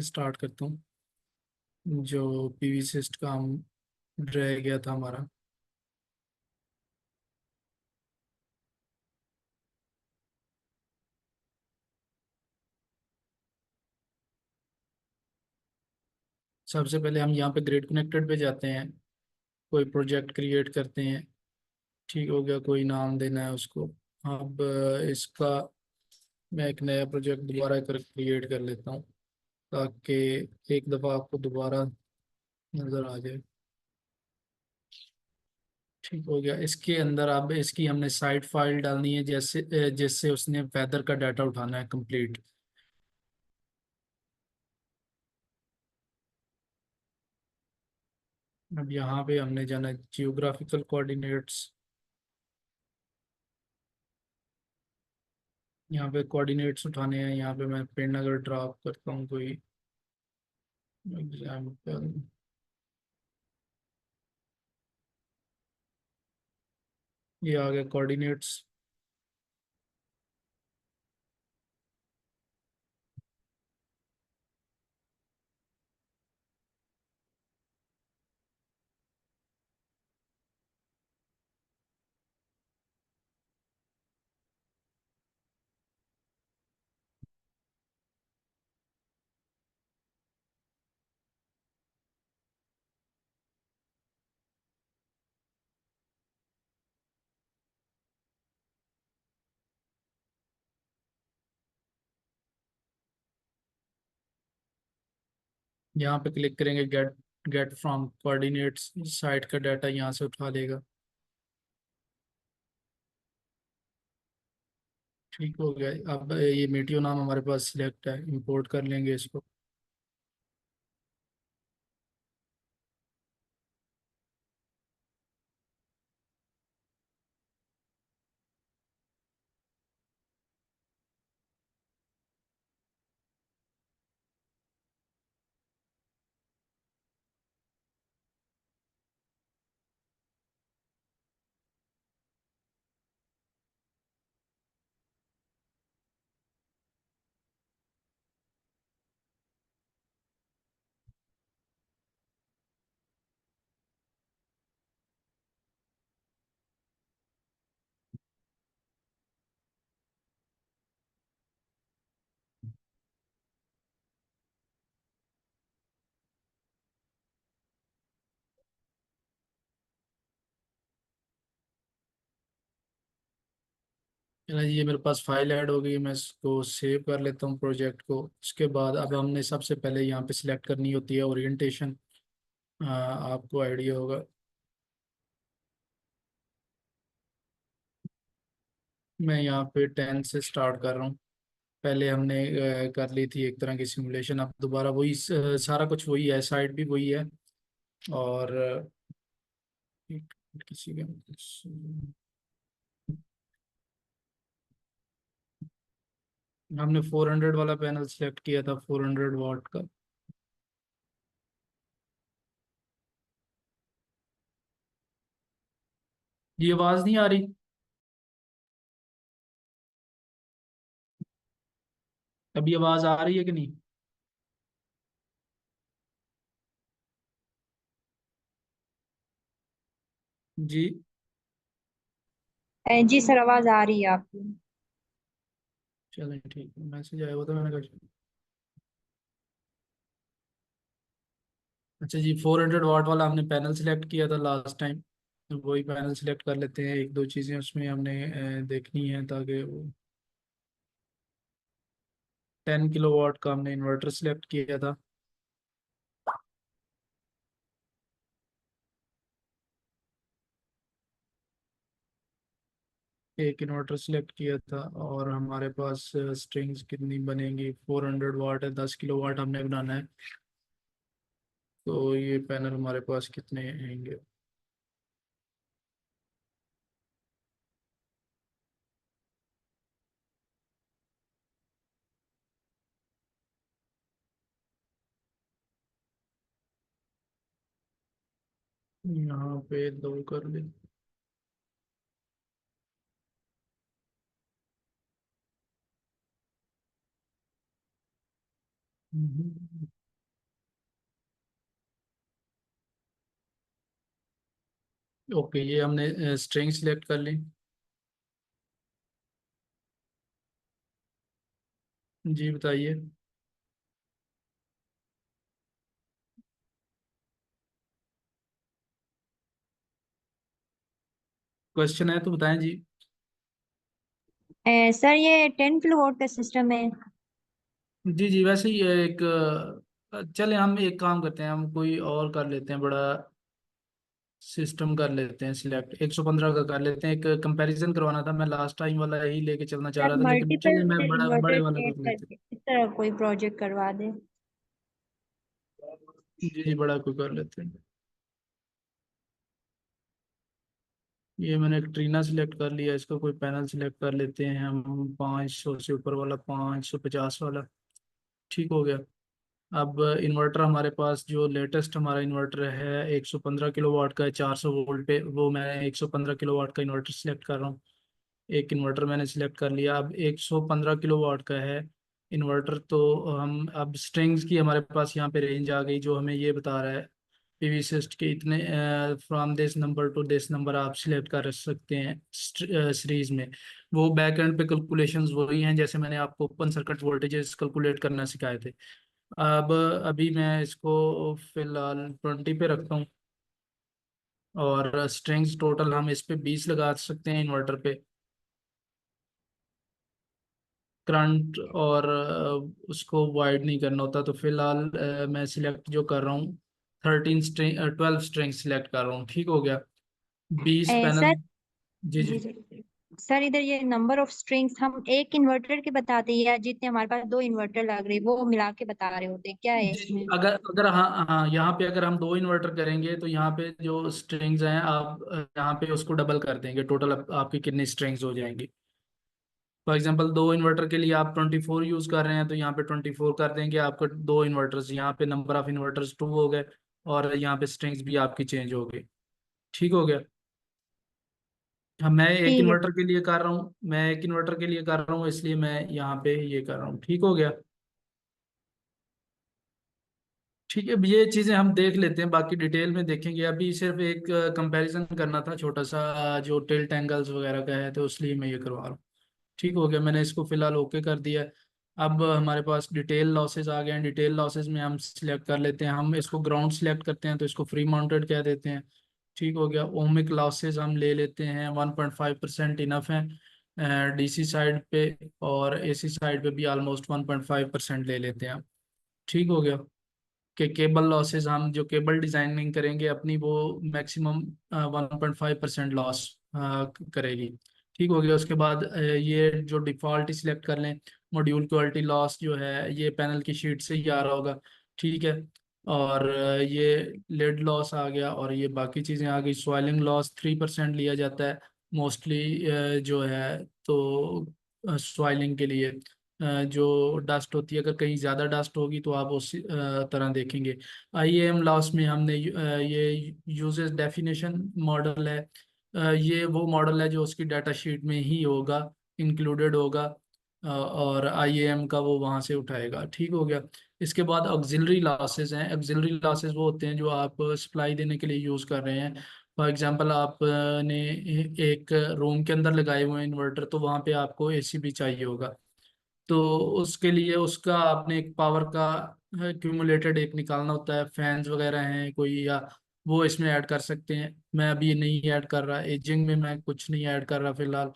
Start करता हूँ। जो पीवी सिस्ट काम रह गया था हमारा। सबसे पहले हम यहाँ पे ग्रिड कनेक्टेड पे जाते हैं। कोई प्रोजेक्ट क्रिएट करते हैं। ठीक हो गया, कोई नाम देना है उसको। अब इसका मैं एक नया प्रोजेक्ट दोबारा कर क्रिएट कर लेता हूँ, ताकि एक दफ़ा आपको दोबारा नज़र आ जाए। ठीक हो गया। इसके अंदर अब इसकी हमने साइट फाइल डालनी है, जैसे जिससे उसने वेदर का डाटा उठाना है कंप्लीट। अब यहाँ पे हमने जाना जियोग्राफिकल कोऑर्डिनेट्स। यहाँ पे कोऑर्डिनेट्स उठाने हैं। यहाँ पे मैं पिन अगर ड्रॉप करता हूँ कोई एग्जाम्पल, ये आ गया कोऑर्डिनेट्स। यहाँ पे क्लिक करेंगे, get get from coordinates, site का डाटा यहाँ से उठा लेगा। ठीक हो गया। अब ये मीटियो नाम हमारे पास सिलेक्ट है, इंपोर्ट कर लेंगे इसको। चलो, ये मेरे पास फाइल ऐड हो गई है, मैं इसको सेव कर लेता हूँ प्रोजेक्ट को। उसके बाद अब हमने सबसे पहले यहाँ पे सिलेक्ट करनी होती है ओरिएंटेशन। आपको आइडिया होगा। मैं यहाँ पे 10 से स्टार्ट कर रहा हूँ। पहले हमने कर ली थी एक तरह की सिमुलेशन, अब दोबारा वही सारा कुछ वही है, साइट भी वही है। और किसी का हमने 400 वाला पैनल सेलेक्ट किया था, 400 वाट का। ये आवाज नहीं आ रही? अभी आवाज आ रही है कि नहीं? जी। जी सर, आवाज आ रही है आपकी। चलें, ठीक है, मैसेज आया हुआ था, मैंने कहा। अच्छा जी, 400 वाट वाला हमने पैनल सेलेक्ट किया था लास्ट टाइम। तो वही पैनल सेलेक्ट कर लेते हैं। एक दो चीज़ें उसमें हमने देखनी है, ताकि वो 10 किलोवाट का हमने इन्वर्टर सेलेक्ट किया था। 1 इन्वर्टर सेलेक्ट किया था, और हमारे पास स्ट्रिंग्स कितनी बनेंगी? 400 वाट है, 10 किलोवाट हमने बनाना है। तो ये पैनल हमारे पास कितने आएंगे? यहाँ पे दो कर ले। ओके, ये हमने स्ट्रिंग सिलेक्ट कर ली। जी बताइए। क्वेश्चन है तो बताएं जी। सर ये 10 फ्लोर का सिस्टम है। जी जी, वैसे ही एक चले हम एक काम करते हैं, हम कोई और कर लेते हैं, बड़ा सिस्टम कर लेते हैं सिलेक्ट, 115 का कर लेते हैं। एक कंपैरिजन करवाना था, मैं लास्ट टाइम वाला यही लेके चलना चाह सर रहा था, लेकिन मल्टीपल चलिए मैं बड़ा इन्वर्टर बड़े वाला क्रिएट कर लेते करके इस तरह कोई प्रोजेक्ट करवा दे। हैं। जी जी, बड़ा कोई कर लेते हैं। ये मैंने एक ट्रीना सिलेक्ट कर लिया, इसका कोई पैनल सिलेक्ट कर लेते हैं हम, 500 से ऊपर वाला, 550 वाला। ठीक हो गया। अब इन्वर्टर हमारे पास जो लेटेस्ट हमारा इन्वर्टर है 115 किलो वाट का है, 400 वोल्ट पे, वो मैं 115 किलो वाट का इन्वर्टर सिलेक्ट कर रहा हूँ। एक इन्वर्टर मैंने सिलेक्ट कर लिया। अब 115 किलो वाट का है इन्वर्टर, तो हम अब स्ट्रिंग्स की हमारे पास यहाँ पे रेंज आ गई, जो हमें ये बता रहा है पीवी सिस्ट के इतने from this number two this number आप सिलेक्ट कर सकते हैं सीरीज में। वो बैक एंड पे कैलकुलेशंस वही हैं जैसे मैंने आपको ओपन सर्किट वोल्टेजेस कैलकुलेट करना सिखाए थे। अब अभी मैं इसको फिलहाल 20 पे रखता हूँ, और स्ट्रिंग्स टोटल हम इस पे 20 लगा सकते हैं इन्वर्टर पे। करंट और उसको वाइड नहीं करना होता, तो फिलहाल मैं सिलेक्ट जो कर रहा हूँ 12 स्ट्रिंग सिलेक्ट कर रहा हूँ। ठीक हो गया। 20 सर। पैनल। जी जी जी। जी। सर इधर ये नंबर ऑफ स्ट्रिंग्स हम एक इन्वर्टर के बताते हैं या जितने हमारे पास दो इन्वर्टर लग रहे वो मिला के बता रहे होते हैं, क्या है जी जी, इसमें? अगर अगर हाँ हाँ, यहाँ पे अगर हम दो इन्वर्टर करेंगे तो यहाँ पे जो स्ट्रिंग्स हैं आप यहाँ पे उसको डबल कर देंगे, टोटल आपकी कितनी स्ट्रिंग्स हो जाएंगी। फॉर एग्जांपल दो इन्वर्टर के लिए आप 24 यूज कर रहे हैं, तो यहाँ पे 24 कर देंगे आपको, दो इन्वर्टर्स, यहाँ पे नंबर ऑफ इन्वर्टर्स 2 हो गए, और यहाँ पे स्ट्रिंग्स भी आपकी चेंज हो गई। ठीक हो गया। हाँ, ठीक है। मैं एक इन्वर्टर के लिए कर रहा हूँ, इसलिए मैं यहाँ पे ये कर रहा हूँ। ठीक हो गया। ठीक है, अब ये चीजें हम देख लेते हैं, बाकी डिटेल में देखेंगे। अभी सिर्फ एक कंपैरिजन करना था छोटा सा, जो टिल्ट एंगल्स वगैरह का है, तो इसलिए मैं ये करवा रहा हूँ। ठीक हो गया, मैंने इसको फिलहाल ओके कर दिया है। अब हमारे पास डिटेल लॉसेस आ गए हैं। डिटेल लॉसेस में हम सिलेक्ट कर लेते हैं, हम इसको ग्राउंड सिलेक्ट करते हैं तो इसको फ्री माउंटेड कह देते हैं। ठीक हो गया। ओमिक लॉसेस हम ले लेते हैं, 1.5% इनफ है डीसी साइड पे, और एसी साइड पे भी ऑलमोस्ट 1.5% ले लेते हैं। ठीक हो गया। कि केबल लॉसेस हम जो केबल डिजाइनिंग करेंगे अपनी, वो मैक्सिमम 1.5% लॉस करेगी। ठीक हो गया। उसके बाद ये जो डिफ़ॉल्ट सिलेक्ट कर लें, मॉड्यूल क्वालिटी लॉस जो है ये पैनल की शीट से ही आ रहा होगा। ठीक है। और ये लेड लॉस आ गया, और ये बाकी चीज़ें आ गई। सॉइलिंग लॉस 3% लिया जाता है मोस्टली, जो है तो सॉइलिंग के लिए जो डस्ट होती है, अगर कहीं ज़्यादा डस्ट होगी तो आप उस तरह देखेंगे। आईएएम लॉस में हमने ये यूजेस डेफिनेशन मॉडल है, ये वो मॉडल है जो उसकी डाटा शीट में ही होगा, इंक्लूडेड होगा, और आईएएम का वो वहाँ से उठाएगा। ठीक हो गया। इसके बाद ऑक्सिलरी लॉसेस हैं। ऑक्सिलरी लॉसेस वो होते हैं जो आप सप्लाई देने के लिए यूज़ कर रहे हैं। फॉर एग्जांपल आपने एक रूम के अंदर लगाए हुए हैं इन्वर्टर, तो वहाँ पे आपको एसी भी चाहिए होगा, तो उसके लिए उसका आपने एक पावर का क्यूमुलेटेड एक निकालना होता है। फैंस वगैरह हैं कोई, या वो इसमें ऐड कर सकते हैं। मैं अभी ये नहीं ऐड कर रहा, एजिंग में मैं कुछ नहीं ऐड कर रहा फिलहाल।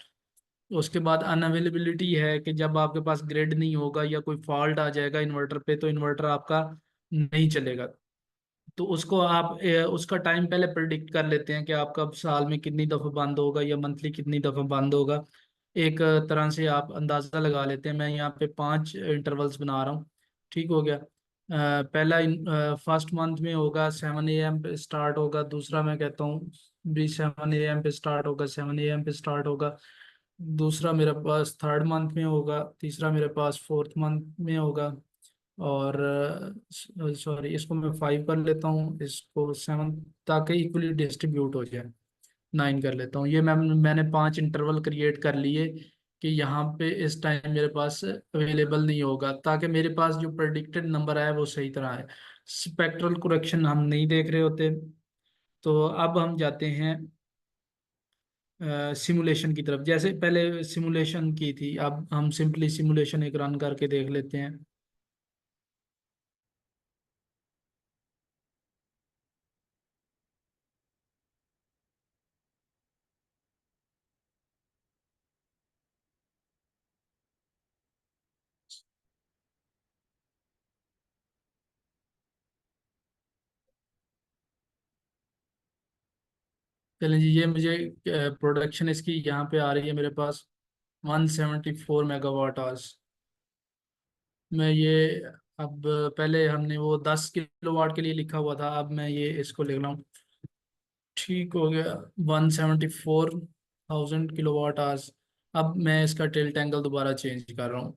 उसके बाद अनअवेलेबिलिटी है कि जब आपके पास ग्रिड नहीं होगा या कोई फॉल्ट आ जाएगा इन्वर्टर पे, तो इन्वर्टर आपका नहीं चलेगा। तो उसको आप उसका टाइम पहले प्रिडिक्ट कर लेते हैं कि आपका साल में कितनी दफ़ा बंद होगा या मंथली कितनी दफ़ा बंद होगा। एक तरह से आप अंदाज़ा लगा लेते हैं। मैं यहाँ पे 5 इंटरवल्स बना रहा हूँ। ठीक हो गया। पहला फर्स्ट मंथ में होगा 7 AM पे स्टार्ट होगा, दूसरा मैं कहता हूँ भी 7 AM पे स्टार्ट होगा, 7 AM पे स्टार्ट होगा। दूसरा मेरे पास थर्ड मंथ में होगा, तीसरा मेरे पास फोर्थ मंथ में होगा, और सॉरी इसको मैं 5 कर लेता हूँ, इसको 7, ताकि इक्वली डिस्ट्रीब्यूट हो जाए। 9 कर लेता हूँ। ये मैंने 5 इंटरवल क्रिएट कर लिए कि यहाँ पे इस टाइम मेरे पास अवेलेबल नहीं होगा, ताकि मेरे पास जो प्रेडिक्टेड नंबर है वो सही तरह है। स्पेक्ट्रल करेक्शन हम नहीं देख रहे होते। तो अब हम जाते हैं सिमुलेशन की तरफ। जैसे पहले सिमुलेशन की थी, अब हम सिंपली सिमुलेशन एक रन करके देख लेते हैं। चलें जी, ये मुझे प्रोडक्शन इसकी यहाँ पे आ रही है मेरे पास 174 मेगावाट आवर्स में ये। अब पहले हमने वो 10 किलोवाट के लिए लिखा हुआ था, अब मैं ये इसको लिख रहा हूँ। ठीक हो गया, 174,000 किलोवाट आवर्स। अब मैं इसका टिल्ट एंगल दोबारा चेंज कर रहा हूँ।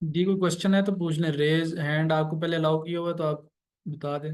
दी कोई क्वेश्चन है तो पूछ लें। रेज हैंड आपको पहले अलाउ किया हुआ है, तो आप बता दें।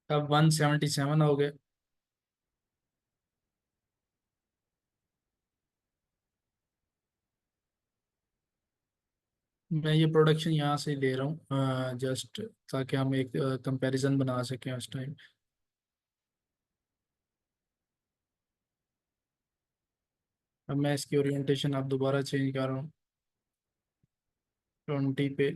अब 177 हो गए। मैं ये प्रोडक्शन यहाँ से ले रहा हूँ जस्ट, ताकि हम एक कंपैरिजन बना सकें उस टाइम। अब मैं इसकी ओरिएंटेशन अब दोबारा चेंज कर रहा हूँ 20 पे।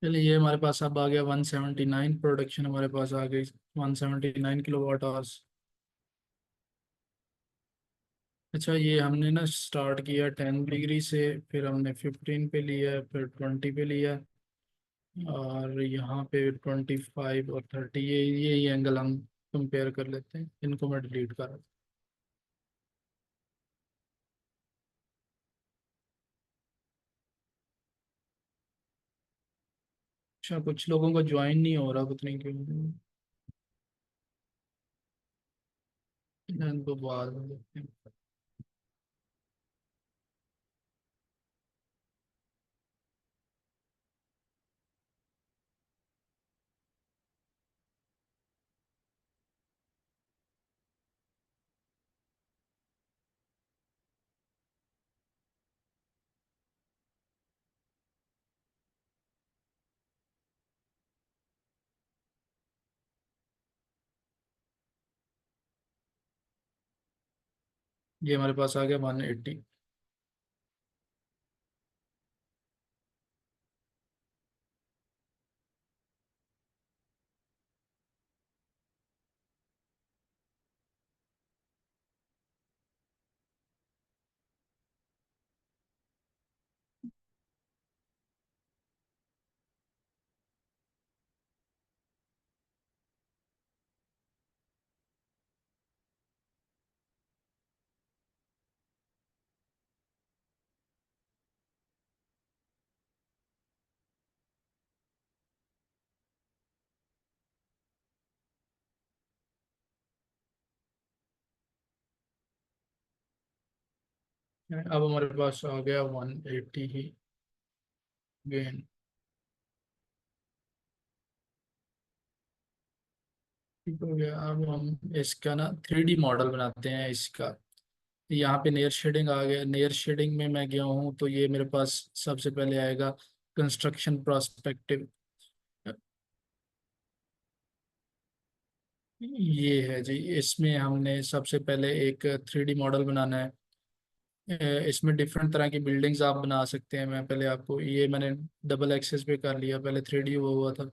चलिए, ये हमारे पास अब आ गया 179, प्रोडक्शन हमारे पास आ गई 179 किलोवाट आवर्स। अच्छा, ये हमने ना स्टार्ट किया 10 डिग्री से, फिर हमने 15 पे लिया, फिर 20 पे लिया, और यहाँ पे 25 और 30। ये एंगल हम कंपेयर कर लेते हैं, इनको मैं डिलीट कर रहा हूँ। अच्छा, कुछ लोगों का ज्वाइन नहीं हो रहा, पता नहीं क्यों। इनको बाद में देखते हैं। ये हमारे पास आ गया 180। अब हमारे पास आ गया 180 ही गेन। ठीक हो गया। अब हम इसका ना 3D मॉडल बनाते हैं इसका। यहाँ पे नेयर शेडिंग आ गया। नेयर शेडिंग में मैं गया हूँ तो ये मेरे पास सबसे पहले आएगा कंस्ट्रक्शन प्रोस्पेक्टिव। ये है जी, इसमें हमने सबसे पहले एक 3D मॉडल बनाना है। इसमें डिफरेंट तरह की बिल्डिंग्स आप बना सकते हैं। मैं पहले आपको ये मैंने डबल एक्सेस पे कर लिया, पहले 3D वो हुआ था।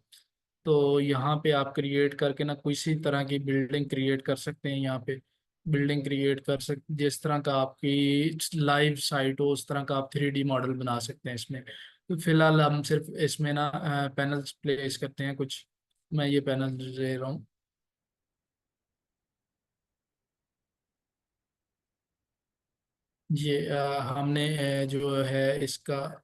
तो यहाँ पे आप क्रिएट करके ना किसी तरह की बिल्डिंग क्रिएट कर सकते हैं। यहाँ पे बिल्डिंग क्रिएट कर सकते, जिस तरह का आपकी लाइव साइट हो उस तरह का आप 3D मॉडल बना सकते हैं इसमें। तो फिलहाल हम सिर्फ इसमें ना पैनल्स प्लेस करते हैं कुछ। मैं ये पैनल ले रहा हूँ। ये हमने जो है इसका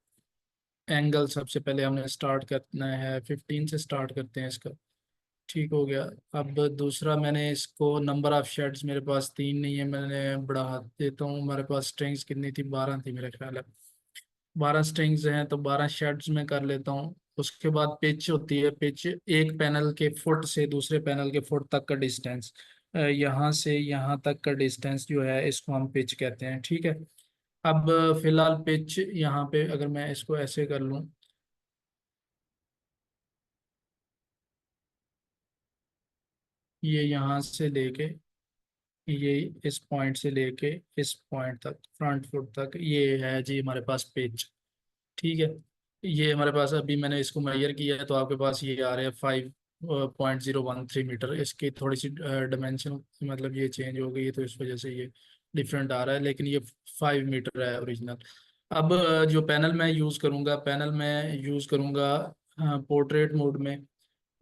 एंगल सबसे पहले हमने स्टार्ट करना है 15 से स्टार्ट करते हैं इसका। ठीक हो गया। अब दूसरा मैंने इसको नंबर ऑफ शेड्स मेरे पास 3 नहीं है, मैंने बढ़ा देता हूँ। हमारे पास स्ट्रिंग्स कितनी थी, 12 थी मेरा ख्याल है। 12 स्ट्रिंग्स हैं तो 12 शेड्स में कर लेता हूँ। उसके बाद पिच होती है। पिच एक पैनल के फुट से दूसरे पैनल के फुट तक का डिस्टेंस, यहाँ से यहाँ तक का डिस्टेंस जो है इसको हम पिच कहते हैं। ठीक है। अब फिलहाल पिच यहाँ पे अगर मैं इसको ऐसे कर लूँ, ये यहाँ से लेके ये इस पॉइंट से लेके इस पॉइंट तक फ्रंट फुट तक ये है जी हमारे पास पिच। ठीक है। ये हमारे पास अभी मैंने इसको मेजर किया है तो आपके पास ये आ रहे हैं 5.013 मीटर। इसकी थोड़ी सी डायमेंशन मतलब ये चेंज हो गई है तो इस वजह से ये डिफरेंट आ रहा है, लेकिन ये 5 मीटर है ओरिजिनल। अब जो पैनल मैं यूज़ करूँगा, पैनल मैं यूज़ करूँगा पोर्ट्रेट मोड में।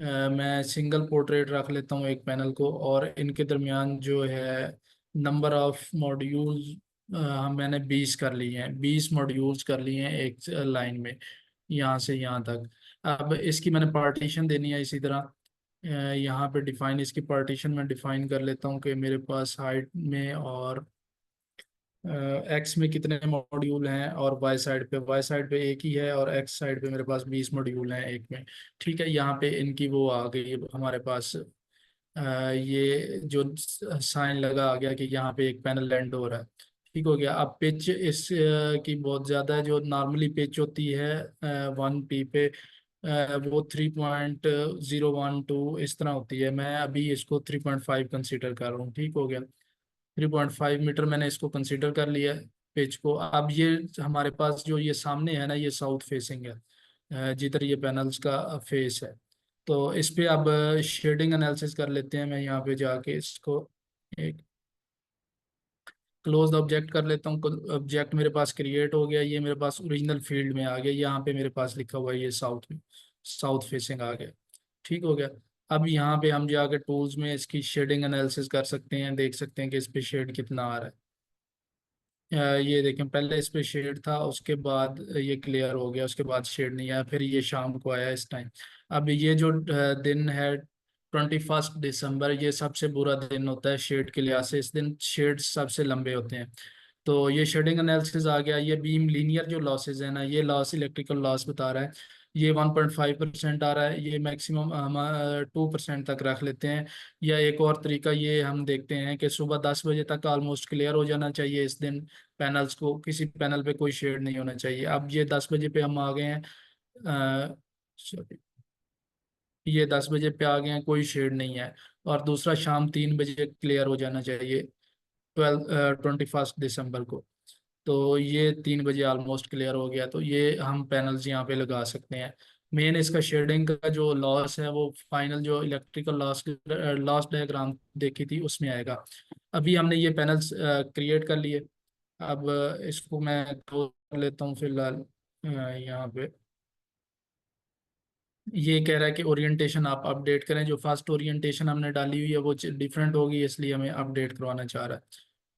मैं सिंगल पोर्ट्रेट रख लेता हूँ एक पैनल को, और इनके दरमियान जो है नंबर ऑफ मॉड्यूल्स मैंने 20 कर लिए हैं। 20 मॉड्यूल्स कर लिए हैं एक लाइन में, यहाँ से यहाँ तक। अब इसकी मैंने पार्टीशन देनी है इसी तरह। यहाँ पे डिफाइन इसकी पार्टीशन में डिफाइन कर लेता हूँ कि मेरे पास हाइट में और एक्स में कितने मॉड्यूल हैं, और वाई साइड पे एक ही है, और एक्स साइड पे मेरे पास 20 मॉड्यूल हैं एक में। ठीक है। यहाँ पे इनकी वो आ गई हमारे पास ये जो साइन लगा आ गया कि यहाँ पे एक पैनल लैंड हो रहा है। ठीक हो गया। अब पिच इस की बहुत ज़्यादा है। जो नॉर्मली पिच होती है 1 पी पे वो 3.012 इस तरह होती है। मैं अभी इसको 3.5 कंसीडर कर रहा हूँ। ठीक हो गया। 3.5 मीटर मैंने इसको कंसीडर कर लिया है पेज को। अब ये हमारे पास जो ये सामने है ना, ये साउथ फेसिंग है जिधर ये पैनल्स का फेस है। तो इस पे अब शेडिंग एनालिसिस कर लेते हैं। मैं यहाँ पे जाके इसको एक क्लोज ऑब्जेक्ट कर लेता हूँ। ऑब्जेक्ट मेरे पास क्रिएट हो गया। ये मेरे पास ओरिजिनल फील्ड में आ गया। यहाँ पे मेरे पास लिखा हुआ है ये साउथ में, साउथ फेसिंग आ गया। ठीक हो गया। अब यहाँ पे हम जाके टूल्स में इसकी शेडिंग एनालिसिस कर सकते हैं, देख सकते हैं कि इस पे शेड कितना आ रहा है। ये देखें, पहले इस पे शेड था, उसके बाद ये क्लियर हो गया, उसके बाद शेड नहीं आया, फिर ये शाम को आया इस टाइम। अब ये जो दिन है 21 दिसंबर, ये सबसे बुरा दिन होता है शेड के लिहाज से। इस दिन शेड सबसे लंबे होते हैं। तो ये शेडिंग एनालिसिस आ गया। ये बीम लीनियर जो लॉसेज है ना, ये लॉस इलेक्ट्रिकल लॉस बता रहा है। ये 1.5% आ रहा है। ये मैक्सिमम हम 2% तक रख लेते हैं। या एक और तरीका ये हम देखते हैं कि सुबह 10 बजे तक ऑलमोस्ट क्लियर हो जाना चाहिए इस दिन। पैनल्स को, किसी पैनल पे कोई शेड नहीं होना चाहिए। अब ये 10 बजे पे हम आ गए हैं। sorry, ये 10 बजे पे आ गए हैं, कोई शेड नहीं है। और दूसरा शाम 3 बजे क्लियर हो जाना चाहिए 21 दिसंबर को। तो ये 3 बजे ऑलमोस्ट क्लियर हो गया। तो ये हम पैनल्स यहाँ पे लगा सकते हैं। मेन इसका शेडिंग का जो लॉस है वो फाइनल जो इलेक्ट्रिकल लॉस लॉस डायग्राम देखी थी उसमें आएगा। अभी हमने ये पैनल्स क्रिएट कर लिए। अब इसको मैं क्लोज कर लेता हूँ फिलहाल। यहाँ पे ये कह रहा है कि ओरिएंटेशन आप अपडेट करें। जो फर्स्ट ओरिएंटेशन हमने डाली हुई है वो डिफरेंट होगी, इसलिए हमें अपडेट करवाना चाह रहा है।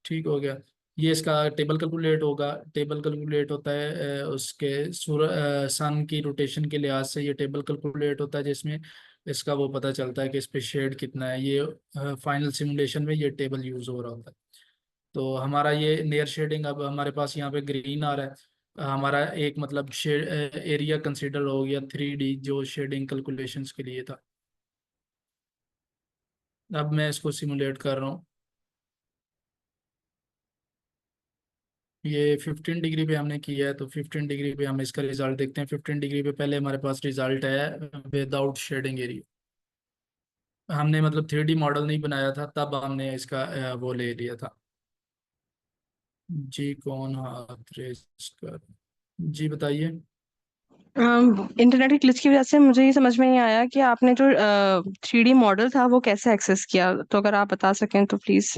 ठीक हो गया। ये इसका टेबल कैलकुलेट होगा। टेबल कैलकुलेट होता है उसके सन की रोटेशन के लिहाज से ये टेबल कैलकुलेट होता है, जिसमें इसका वो पता चलता है कि इस पे शेड कितना है। ये फाइनल सिमुलेशन में ये टेबल यूज हो रहा होता है। तो हमारा ये नेयर शेडिंग अब हमारे पास यहाँ पे ग्रीन आ रहा है। हमारा एक मतलब शेड एरिया कंसीडर हो गया 3D जो शेडिंग कैलकुलेशंस के लिए था। अब मैं इसको सिमुलेट कर रहा हूँ। ये 15 डिग्री पे हमने किया है, तो 15 डिग्री पे हम इसका रिजल्ट देखते हैं। 15 डिग्री पे पहले हमारे पास रिजल्ट है विदाउट शेडिंग एरिया। हमने मतलब 3D मॉडल नहीं बनाया था, तब हमने इसका वो ले लिया था। जी कौन हाथ रेस कर। जी बताइए। इंटरनेट की ग्लिच की वजह से मुझे ये समझ में नहीं आया कि आपने जो 3D मॉडल था वो कैसे एक्सेस किया, तो अगर आप बता सकें तो प्लीज।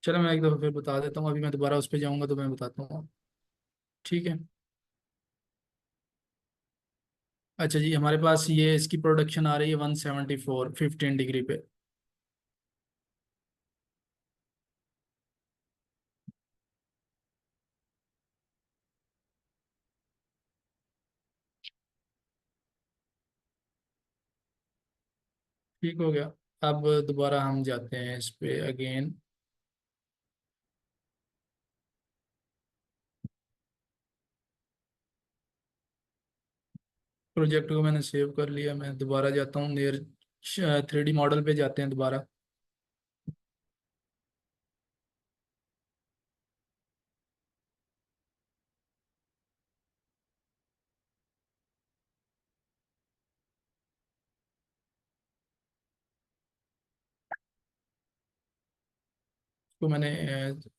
चलो मैं एक दफ़ा फिर बता देता हूँ, अभी मैं दोबारा उस पर जाऊँगा तो मैं बताता हूँ। ठीक है। अच्छा जी, हमारे पास ये इसकी प्रोडक्शन आ रही है 174 15 डिग्री पे। ठीक हो गया। अब दोबारा हम जाते हैं इस पे अगेन। प्रोजेक्ट को मैंने सेव कर लिया, मैं दोबारा जाता हूँ नियर 3D मॉडल पे जाते हैं दोबारा। तो मैंने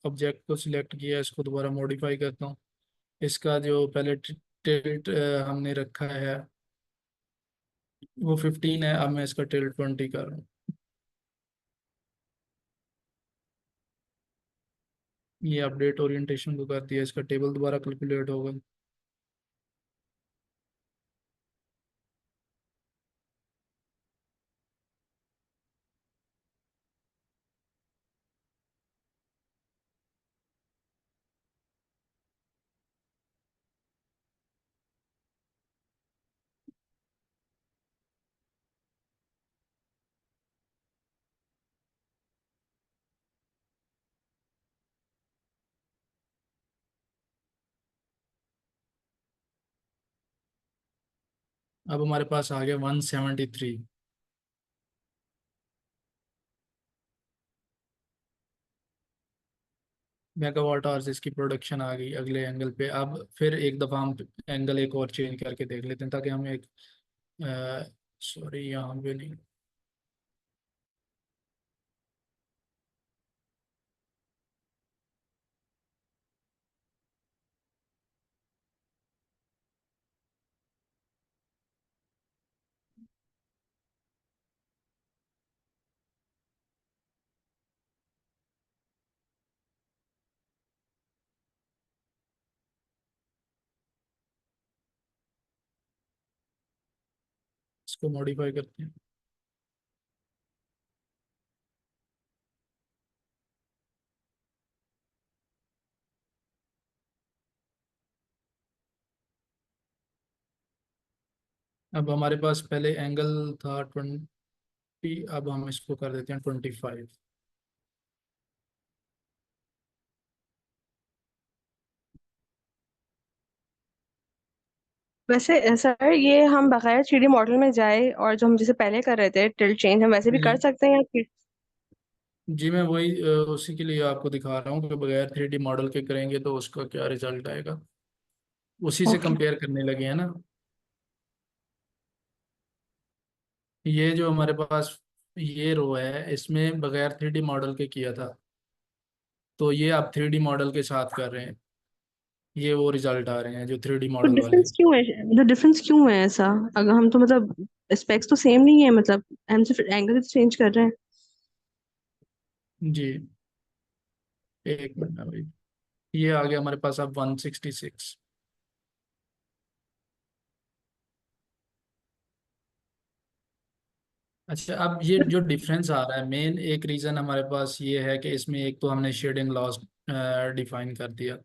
ऑब्जेक्ट को सिलेक्ट किया, इसको दोबारा मॉडिफाई करता हूँ। इसका जो पहले टिल्ट हमने रखा है वो 15 है, अब मैं इसका टिल्ट 20 कर रहा हूँ। ये अपडेट ओरिएंटेशन को कर दिया, इसका टेबल दोबारा कैलकुलेट होगा। अब हमारे पास आ गया 173 मेगावाट आवर्स इसकी प्रोडक्शन आ गई अगले एंगल पे। अब फिर एक दफ़ा हम एंगल एक और चेंज करके देख लेते हैं, ताकि हम एक सॉरी यहाँ पे नहीं। इसको मॉडिफाई करते हैं। अब हमारे पास पहले एंगल था 20, अब हम इसको कर देते हैं 25। वैसे सर, ये हम बगैर 3D मॉडल में जाए और जो हम जैसे पहले कर रहे थे टिल्ट चेंज, हम वैसे भी कर जी सकते हैं या जी, मैं वही उसी के लिए आपको दिखा रहा हूँ कि बगैर 3D मॉडल के करेंगे तो उसका क्या रिजल्ट आएगा। उसी से ओके। कंपेयर करने लगे हैं ना। ये जो हमारे पास ये रो है, इसमें बगैर 3D मॉडल के किया था, तो ये आप 3D मॉडल के साथ कर रहे हैं, ये वो रिजल्ट आ रहे हैं जो 3D तो मॉडल वाले डिफरेंस हैं। क्यों है, मतलब डिफरेंस क्यों है ऐसा? अगर हम तो मतलब स्पेक्स तो सेम नहीं है, मतलब हम सिर्फ एंगल चेंज कर रहे हैं। जी एक मिनट भाई। ये आ गया हमारे पास अब 166। अच्छा, अब ये जो डिफरेंस आ रहा है, मेन एक रीज़न हमारे पास ये है कि इसमें एक तो हमने शेडिंग लॉस डिफाइन कर दिया,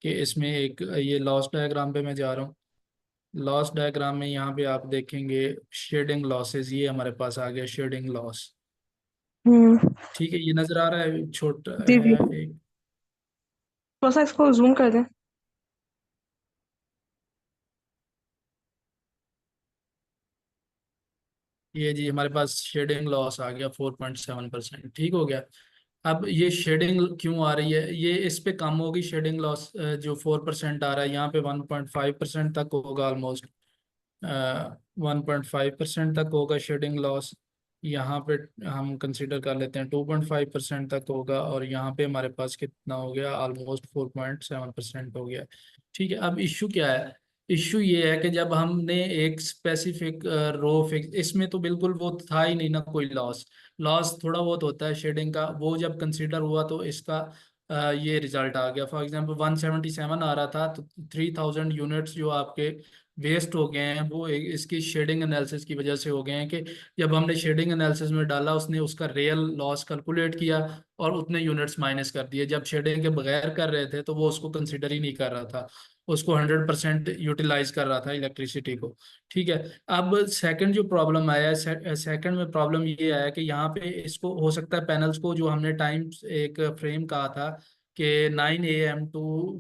कि इसमें एक ये लॉस डायग्राम पे मैं जा रहा हूँ। लॉस डायग्राम में यहाँ पे आप देखेंगे शेडिंग लॉसेस, ये हमारे पास आ गया शेडिंग लॉस। हम्म। ठीक है, ये नज़र आ रहा है छोटा जी जी, है एक। थोड़ा सा इसको जूम कर दें। ये जी हमारे पास शेडिंग लॉस आ गया 4.7%। ठीक हो गया। अब ये शेडिंग क्यों आ रही है, ये इस पे कम होगी शेडिंग लॉस, जो 4% आ रहा है यहाँ पे 1.5% तक होगा ऑलमोस्ट, 1.5% तक होगा शेडिंग लॉस। यहाँ पे हम कंसिडर कर लेते हैं 2.5% तक होगा, और यहाँ पे हमारे पास कितना हो गया, ऑलमोस्ट 4.7% हो गया। ठीक है, अब इशू क्या है, इशू ये है कि जब हमने एक स्पेसिफिक रो फिक्स, इसमें तो बिल्कुल वो था ही नहीं ना कोई लॉस, लॉस थोड़ा बहुत होता है शेडिंग का, वो जब कंसीडर हुआ तो इसका ये रिजल्ट आ गया। फॉर एग्जांपल 177 आ रहा था, तो 3000 यूनिट्स जो आपके वेस्ट हो गए हैं वो इसकी शेडिंग एनालिसिस की वजह से हो गए हैं, कि जब हमने शेडिंग एनालिसिस में डाला उसने उसका रियल लॉस कैलकुलेट किया और उतने यूनिट्स माइनस कर दिए, जब शेडिंग के बगैर कर रहे थे तो वो उसको कंसिडर ही नहीं कर रहा था, उसको 100% यूटिलाइज कर रहा था इलेक्ट्रिसिटी को। ठीक है, अब सेकंड जो प्रॉब्लम आया है, सेकंड में प्रॉब्लम ये आया कि यहाँ पे इसको हो सकता है पैनल्स को, जो हमने टाइम एक फ्रेम कहा था कि 9 AM टू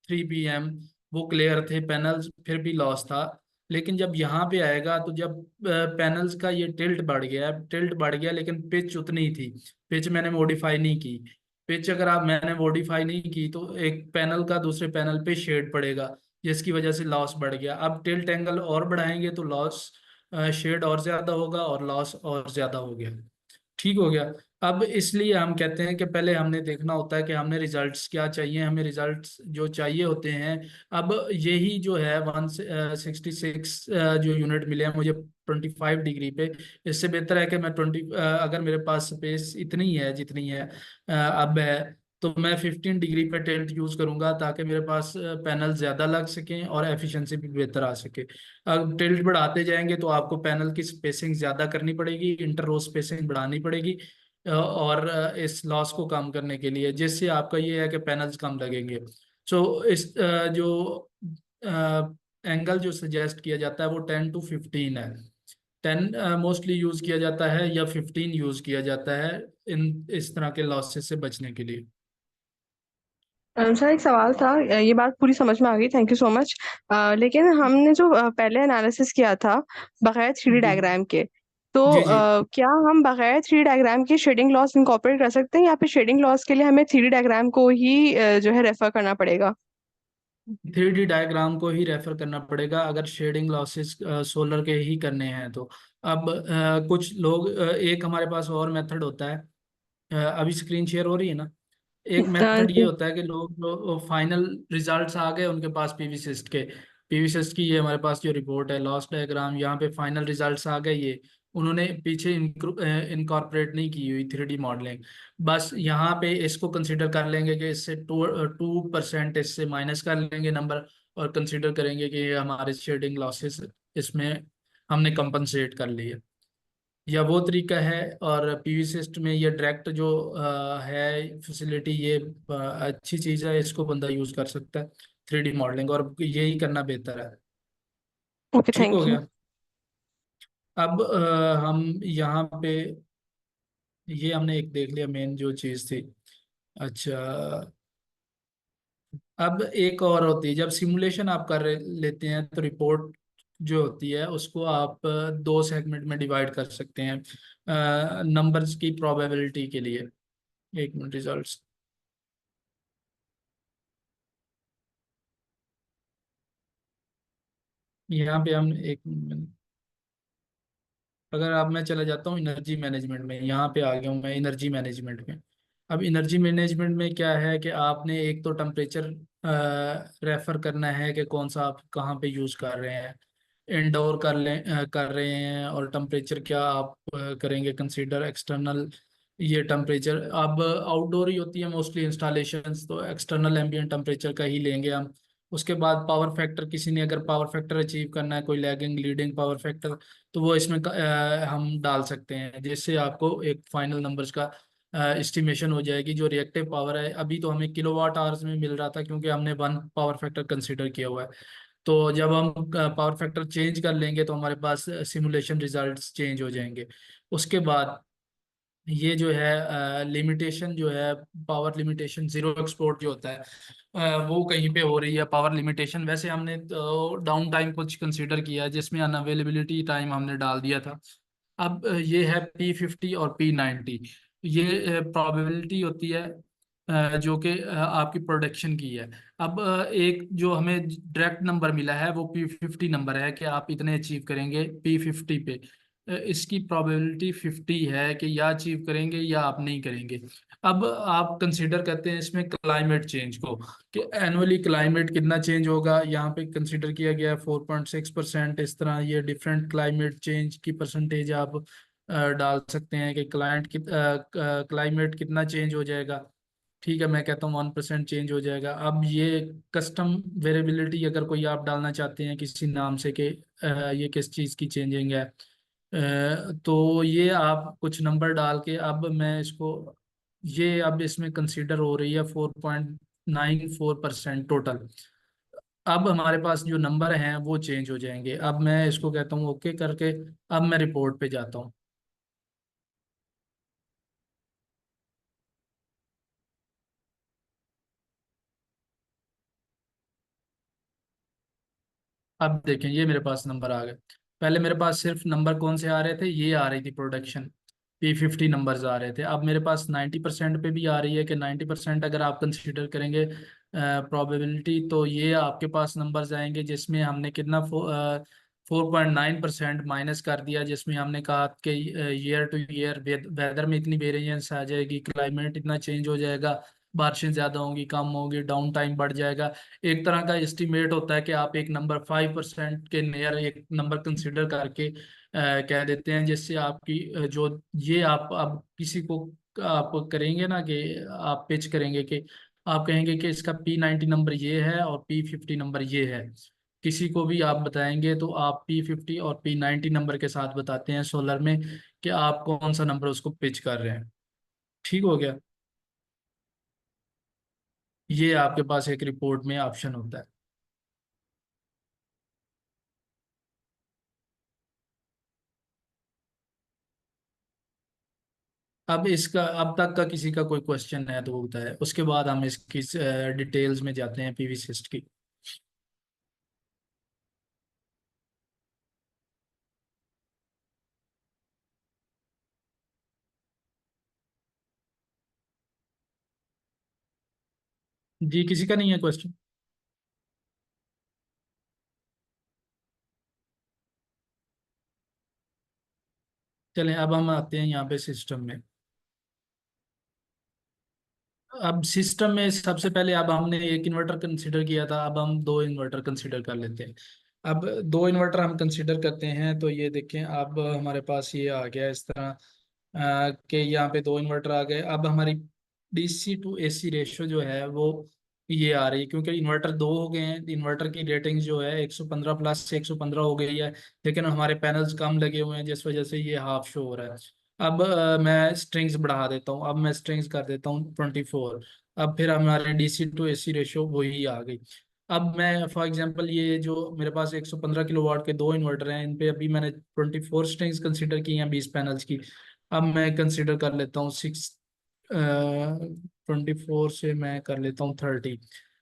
3 PM वो क्लियर थे पैनल्स, फिर भी लॉस था। लेकिन जब यहाँ पे आएगा तो जब पैनल्स का ये टिल्ट बढ़ गया, टिल्ट बढ़ गया लेकिन पिच उतनी ही थी, पिच मैंने मॉडिफाई नहीं की, पिच अगर आप मैंने मॉडिफाई नहीं की तो एक पैनल का दूसरे पैनल पे शेड पड़ेगा, जिसकी वजह से लॉस बढ़ गया। अब टिल्ट एंगल और बढ़ाएंगे तो लॉस, शेड और ज्यादा होगा और लॉस और ज्यादा हो गया। ठीक हो गया। अब इसलिए हम कहते हैं कि पहले हमने देखना होता है कि हमने रिजल्ट्स क्या चाहिए, हमें रिजल्ट्स जो चाहिए होते हैं। अब यही जो है 166 जो यूनिट मिले हैं मुझे 25 डिग्री पे, इससे बेहतर है कि मैं 20, अगर मेरे पास स्पेस इतनी है जितनी है अब है, तो मैं 15 डिग्री पे टिल्ट यूज करूंगा ताकि मेरे पास पैनल ज्यादा लग सकें और एफिशिएंसी भी बेहतर आ सके। अब टिल्ट बढ़ाते जाएंगे तो आपको पैनल की स्पेसिंग ज्यादा करनी पड़ेगी, इंटर रो स्पेसिंग बढ़ानी पड़ेगी, और इस लॉस को कम करने के लिए, जिससे आपका ये है कि पैनल्स कम लगेंगे। सो इस जो एंगल जो सजेस्ट किया जाता है वो 10 to 15 है। 10 मोस्टली यूज किया जाता है या 15 यूज किया जाता है इन इस तरह के लॉसेस से बचने के लिए। सर एक सवाल था, ये बात पूरी समझ में आ गई, थैंक यू सो मच। लेकिन हमने जो पहले एनालिसिस किया था बगैर थ्री डी जी डायग्राम के, तो जी जी। क्या हम बगैर थ्री डी डायग्राम के शेडिंग लॉस इनकॉर्पोरेट कर सकते हैं, या फिर शेडिंग लॉस के लिए हमें थ्री डी डायग्राम को ही जो है रेफर करना पड़ेगा? 3D डायग्राम को ही रेफर करना पड़ेगा अगर शेडिंग लॉसेस सोलर के ही करने हैं तो। अब कुछ लोग एक हमारे पास और मेथड होता है, अभी स्क्रीन शेयर हो रही है ना, एक मेथड ये जी। होता है कि लोग जो फाइनल रिजल्ट्स आ गए उनके पास पीवी सिस्ट के, पीवी सिस्ट की ये हमारे पास जो रिपोर्ट है लॉस डायग्राम, यहाँ पे फाइनल रिजल्ट्स आ गए, ये उन्होंने पीछे इनकॉर्पोरेट नहीं की हुई 3D मॉडलिंग, बस यहाँ पे इसको कंसीडर कर लेंगे कि इससे 2% इससे माइनस कर लेंगे नंबर, और कंसीडर करेंगे कि ये हमारे शेडिंग लॉसेस इसमें हमने कंपनसेट कर लिए। या वो तरीका है, और पीवी सिस्टम में ये डायरेक्ट जो है फैसिलिटी, ये अच्छी चीज़ है, इसको बंदा यूज़ कर सकता है 3D मॉडलिंग, और यही करना बेहतर है। ओके, ठीक हो थैंक यू। गया। अब हम यहाँ पे ये हमने एक देख लिया मेन जो चीज़ थी। अच्छा, अब एक और होती है, जब सिमुलेशन आप लेते हैं तो रिपोर्ट जो होती है उसको आप दो सेगमेंट में डिवाइड कर सकते हैं नंबर्स की प्रोबेबिलिटी के लिए। एक मिनट, रिजल्ट्स यहाँ पे हम एक मिनट, अगर आप, मैं चला जाता हूँ एनर्जी मैनेजमेंट में, यहाँ पे आ गया हूँ मैं एनर्जी मैनेजमेंट में। अब एनर्जी मैनेजमेंट में क्या है कि आपने एक तो टेम्परेचर रेफर करना है कि कौन सा आप कहाँ पे यूज़ कर रहे हैं, इंडोर कर रहे हैं, और टेम्परेचर क्या आप करेंगे कंसीडर एक्सटर्नल, ये टेम्परेचर अब आउटडोर ही होती है मोस्टली इंस्टॉलेशंस, तो एक्सटर्नल एम्बिएंट टेम्परेचर का ही लेंगे हम। उसके बाद पावर फैक्टर, किसी ने अगर पावर फैक्टर अचीव करना है, कोई लैगिंग लीडिंग पावर फैक्टर, तो वो इसमें हम डाल सकते हैं, जिससे आपको एक फाइनल नंबर्स का एस्टिमेशन हो जाएगी। जो रिएक्टिव पावर है अभी तो हमें किलोवाट आवर्स में मिल रहा था क्योंकि हमने वन पावर फैक्टर कंसीडर किया हुआ है, तो जब हम पावर फैक्टर चेंज कर लेंगे तो हमारे पास सिमुलेशन रिजल्ट्स चेंज हो जाएंगे। उसके बाद ये जो है लिमिटेशन जो है, पावर लिमिटेशन जीरो एक्सपोर्ट जो होता है वो कहीं पे हो रही है पावर लिमिटेशन। वैसे हमने तो डाउन टाइम कुछ कंसीडर किया है जिसमें अनअवेलेबिलिटी टाइम हमने डाल दिया था। अब ये है P50 और P90। ये प्रोबेबिलिटी होती है जो कि आपकी प्रोडक्शन की है। अब एक जो हमें डायरेक्ट नंबर मिला है वो P50 नंबर है कि आप इतने अचीव करेंगे P50 पे। इसकी प्रोबेबिलिटी 50 है कि या अचीव करेंगे या आप नहीं करेंगे। अब आप कंसीडर करते हैं इसमें क्लाइमेट चेंज को, कि एनुअली क्लाइमेट कितना चेंज होगा। यहाँ पे कंसीडर किया गया है 4.6%। इस तरह ये डिफरेंट क्लाइमेट चेंज की परसेंटेज आप डाल सकते हैं कि क्लाइमेट कितना चेंज हो जाएगा। ठीक है, मैं कहता हूँ 1% चेंज हो जाएगा। अब ये कस्टम वेरिएबिलिटी अगर कोई आप डालना चाहते हैं किसी नाम से कि ये किस चीज़ की चेंजिंग है, तो ये आप कुछ नंबर डाल के, अब मैं इसको, ये अब इसमें कंसीडर हो रही है 4.94% टोटल। अब हमारे पास जो नंबर हैं वो चेंज हो जाएंगे। अब मैं इसको कहता हूँ ओके करके, अब मैं रिपोर्ट पे जाता हूँ। अब देखें ये मेरे पास नंबर आ गए। पहले मेरे पास सिर्फ नंबर कौन से आ रहे थे, ये आ रही थी प्रोडक्शन, P50 नंबर्स आ रहे थे। अब मेरे पास 90% पे भी आ रही है कि 90% अगर आप कंसीडर करेंगे प्रोबेबिलिटी, तो ये आपके पास नंबर्स आएंगे जिसमें हमने कितना 4.9% माइनस कर दिया, जिसमें हमने कहा कि ईयर टू ईयर वेदर में इतनी वेरिएंस आ जाएगी, क्लाइमेट इतना चेंज हो जाएगा, बारिशें ज़्यादा होंगी, कम होंगी, डाउन टाइम बढ़ जाएगा। एक तरह का एस्टिमेट होता है कि आप एक नंबर 5% के नियर एक नंबर कंसिडर करके कह देते हैं, जिससे आपकी जो ये आप अब किसी को आप करेंगे ना कि आप पिच करेंगे कि आप कहेंगे कि इसका P90 नंबर ये है और P50 नंबर ये है। किसी को भी आप बताएंगे तो आप P50 और P90 नंबर के साथ बताते हैं सोलर में कि आप कौन सा नंबर उसको पिच कर रहे हैं। ठीक हो गया। ये आपके पास एक रिपोर्ट में ऑप्शन होता है। अब इसका अब तक का किसी का कोई क्वेश्चन है तो वो बताए, उसके बाद हम इसकी डिटेल्स में जाते हैं पीवी सिस्ट की। जी किसी का नहीं है क्वेश्चन? चलें अब हम आते हैं यहाँ पे सिस्टम में। अब सिस्टम में सबसे पहले, अब हमने एक इन्वर्टर कंसिडर किया था, अब हम दो इन्वर्टर कंसिडर कर लेते हैं। अब दो इन्वर्टर हम कंसिडर करते हैं तो ये देखें, अब हमारे पास ये आ गया इस तरह कि यहाँ पे दो इन्वर्टर आ गए। अब हमारी डीसी टू एसी रेशो जो है वो ये आ रही है, क्योंकि इन्वर्टर दो हो गए हैं। इन्वर्टर की रेटिंग जो है 115 प्लस 115 हो गई है, लेकिन हमारे पैनल्स कम लगे हुए हैं जिस वजह से ये हाफ शो हो रहा है। अब मैं स्ट्रिंग्स बढ़ा देता हूँ, अब मैं स्ट्रिंग्स कर देता हूँ 24। अब फिर हमारे डीसी टू एसी रेशो वही आ गई। अब मैं फॉर एग्जांपल ये जो मेरे पास 115 किलोवाट के दो इन्वर्टर हैं, इन पे अभी मैंने 24 स्ट्रिंग्स कंसीडर की हैं 20 पैनल्स की। अब मैं कंसिडर कर लेता हूँ 24 से मैं कर लेता हूँ 30।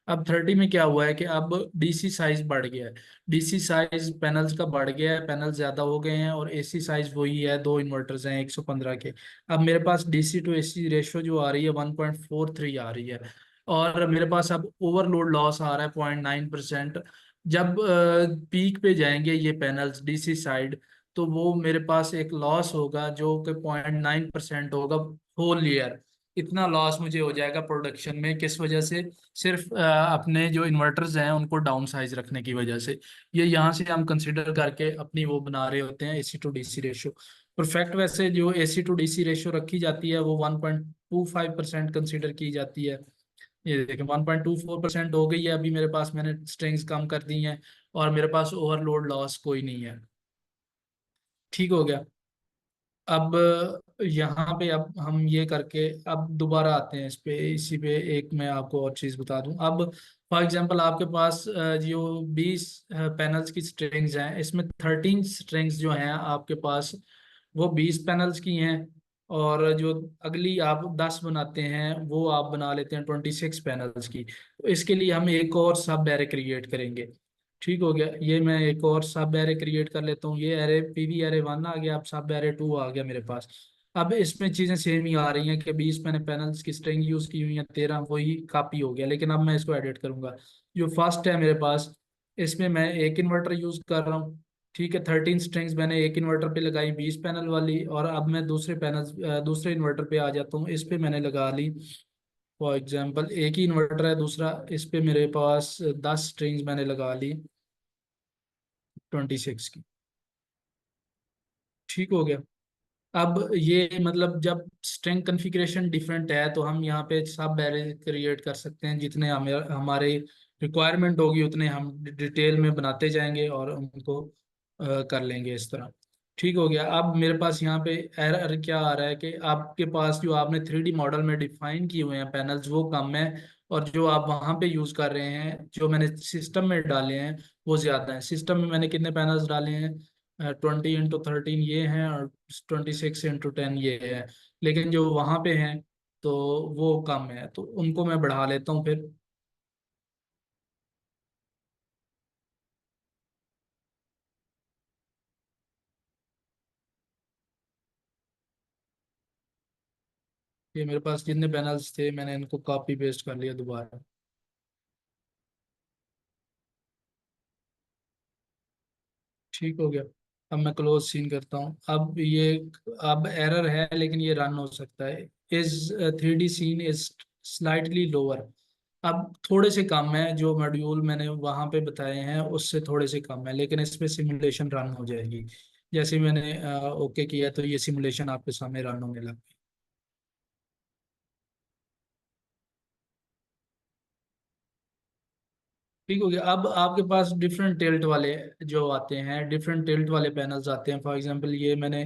अब 30 में क्या हुआ है कि अब डीसी साइज बढ़ गया है। डीसी साइज पैनल्स का बढ़ गया है, पैनल ज्यादा हो गए हैं, और एसी साइज वही है, दो इन्वर्टर्स हैं 115 के। अब मेरे पास डीसी टू एसी रेशो जो आ रही है 1.43 आ रही है। और मेरे पास अब ओवरलोड लॉस आ रहा है 0.9%। जब पीक पे जाएंगे ये पैनल्स डीसी साइड, तो वो मेरे पास एक लॉस होगा जो कि 0.9% होगा होल ईयर। इतना लॉस मुझे हो जाएगा प्रोडक्शन में, किस वजह से? सिर्फ अपने जो इन्वर्टर्स हैं उनको डाउन साइज रखने की वजह से। ये यहाँ से हम कंसिडर करके अपनी वो बना रहे होते हैं AC to DC ratio. Perfect वैसे जो एसी टू डीसी रेशो रखी जाती है वो 1.25% कंसिडर की जाती है। ये देखें 1.24% हो गई है अभी मेरे पास, मैंने स्ट्रिंग्स कम कर दी हैं, और मेरे पास ओवरलोड लॉस कोई नहीं है। ठीक हो गया। अब यहाँ पे अब हम ये करके अब दोबारा आते हैं इस पे, इसी पे एक मैं आपको और चीज़ बता दूं। अब फॉर एग्जांपल आपके पास जो 20 पैनल्स की स्ट्रिंग्स हैं, इसमें 13 स्ट्रिंग्स जो हैं आपके पास वो 20 पैनल्स की हैं, और जो अगली आप 10 बनाते हैं वो आप बना लेते हैं 26 पैनल्स की। तो इसके लिए हम एक और सब एरे क्रिएट करेंगे। ठीक हो गया। ये मैं एक और सब एरे क्रिएट कर लेता हूँ। ये एरे पीवी एरे 1 आ गया, अब सब एरे 2 आ गया मेरे पास। अब इसमें चीजें सेम ही आ रही हैं कि 20 मैंने पैनल्स की स्ट्रिंग यूज की हुई है, 13 वही कॉपी हो गया, लेकिन अब मैं इसको एडिट करूंगा। जो फर्स्ट है मेरे पास, इसमें मैं एक इन्वर्टर यूज कर रहा हूँ। ठीक है, 13 स्ट्रिंग्स मैंने एक इन्वर्टर पे लगाई 20 पैनल वाली, और अब मैं दूसरे इन्वर्टर पे आ जाता हूँ, इस पे मैंने लगा ली। फॉर एग्जाम्पल एक ही इन्वर्टर है दूसरा, इस पे मेरे पास 10 स्ट्रिंग्स मैंने लगा ली 26 की। ठीक हो गया। अब ये मतलब जब स्ट्रिंग कॉन्फ़िगरेशन डिफरेंट है तो हम यहाँ पे सब एरे क्रिएट कर सकते हैं, जितने हमें हमारे रिक्वायरमेंट होगी उतने हम डिटेल में बनाते जाएंगे और उनको कर लेंगे इस तरह। ठीक हो गया। अब मेरे पास यहाँ पे एरर क्या आ रहा है कि आपके पास जो आपने 3D मॉडल में डिफाइन किए हुए हैं पैनल्स वो कम है, और जो आप वहाँ पे यूज़ कर रहे हैं जो मैंने सिस्टम में डाले हैं वो ज़्यादा हैं। सिस्टम में मैंने कितने पैनल्स डाले हैं, 20 × 13 ये हैं, और 26 × 10 ये है, लेकिन जो वहाँ पे हैं तो वो कम है, तो उनको मैं बढ़ा लेता हूँ फिर। ये मेरे पास जितने पैनल्स थे मैंने इनको कॉपी पेस्ट कर लिया दोबारा। ठीक हो गया। अब मैं क्लोज सीन करता हूँ। अब एरर है लेकिन ये रन हो सकता है। Is 3D scene is slightly lower. अब थोड़े से कम है, जो मॉड्यूल मैंने वहां पे बताए हैं उससे थोड़े से कम है, लेकिन इस पे सिमुलेशन रन हो जाएगी। जैसे ही मैंने ओके किया तो ये सिमुलेशन आपके सामने रन होने लग गई। ठीक हो गया। अब आपके पास डिफरेंट टिल्ट वाले जो आते हैं, डिफरेंट टिल्ट वाले पैनल्स आते हैं। फॉर एग्जांपल ये मैंने,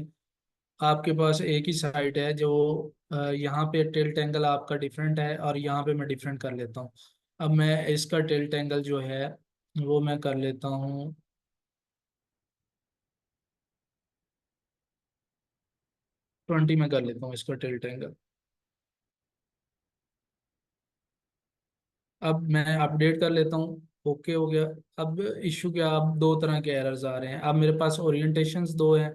आपके पास एक ही साइड है जो यहाँ पे टिल्ट एंगल आपका डिफरेंट है और यहाँ पे मैं डिफरेंट कर लेता हूँ। अब मैं इसका टिल्ट एंगल जो है वो मैं कर लेता हूँ 20 में कर लेता हूँ इसका टिल्ट एंगल। अब मैं अपडेट कर लेता हूँ, ओके हो गया। अब इशू क्या, अब दो तरह के एरर्स आ रहे हैं। अब मेरे पास ओरिएंटेशंस दो हैं।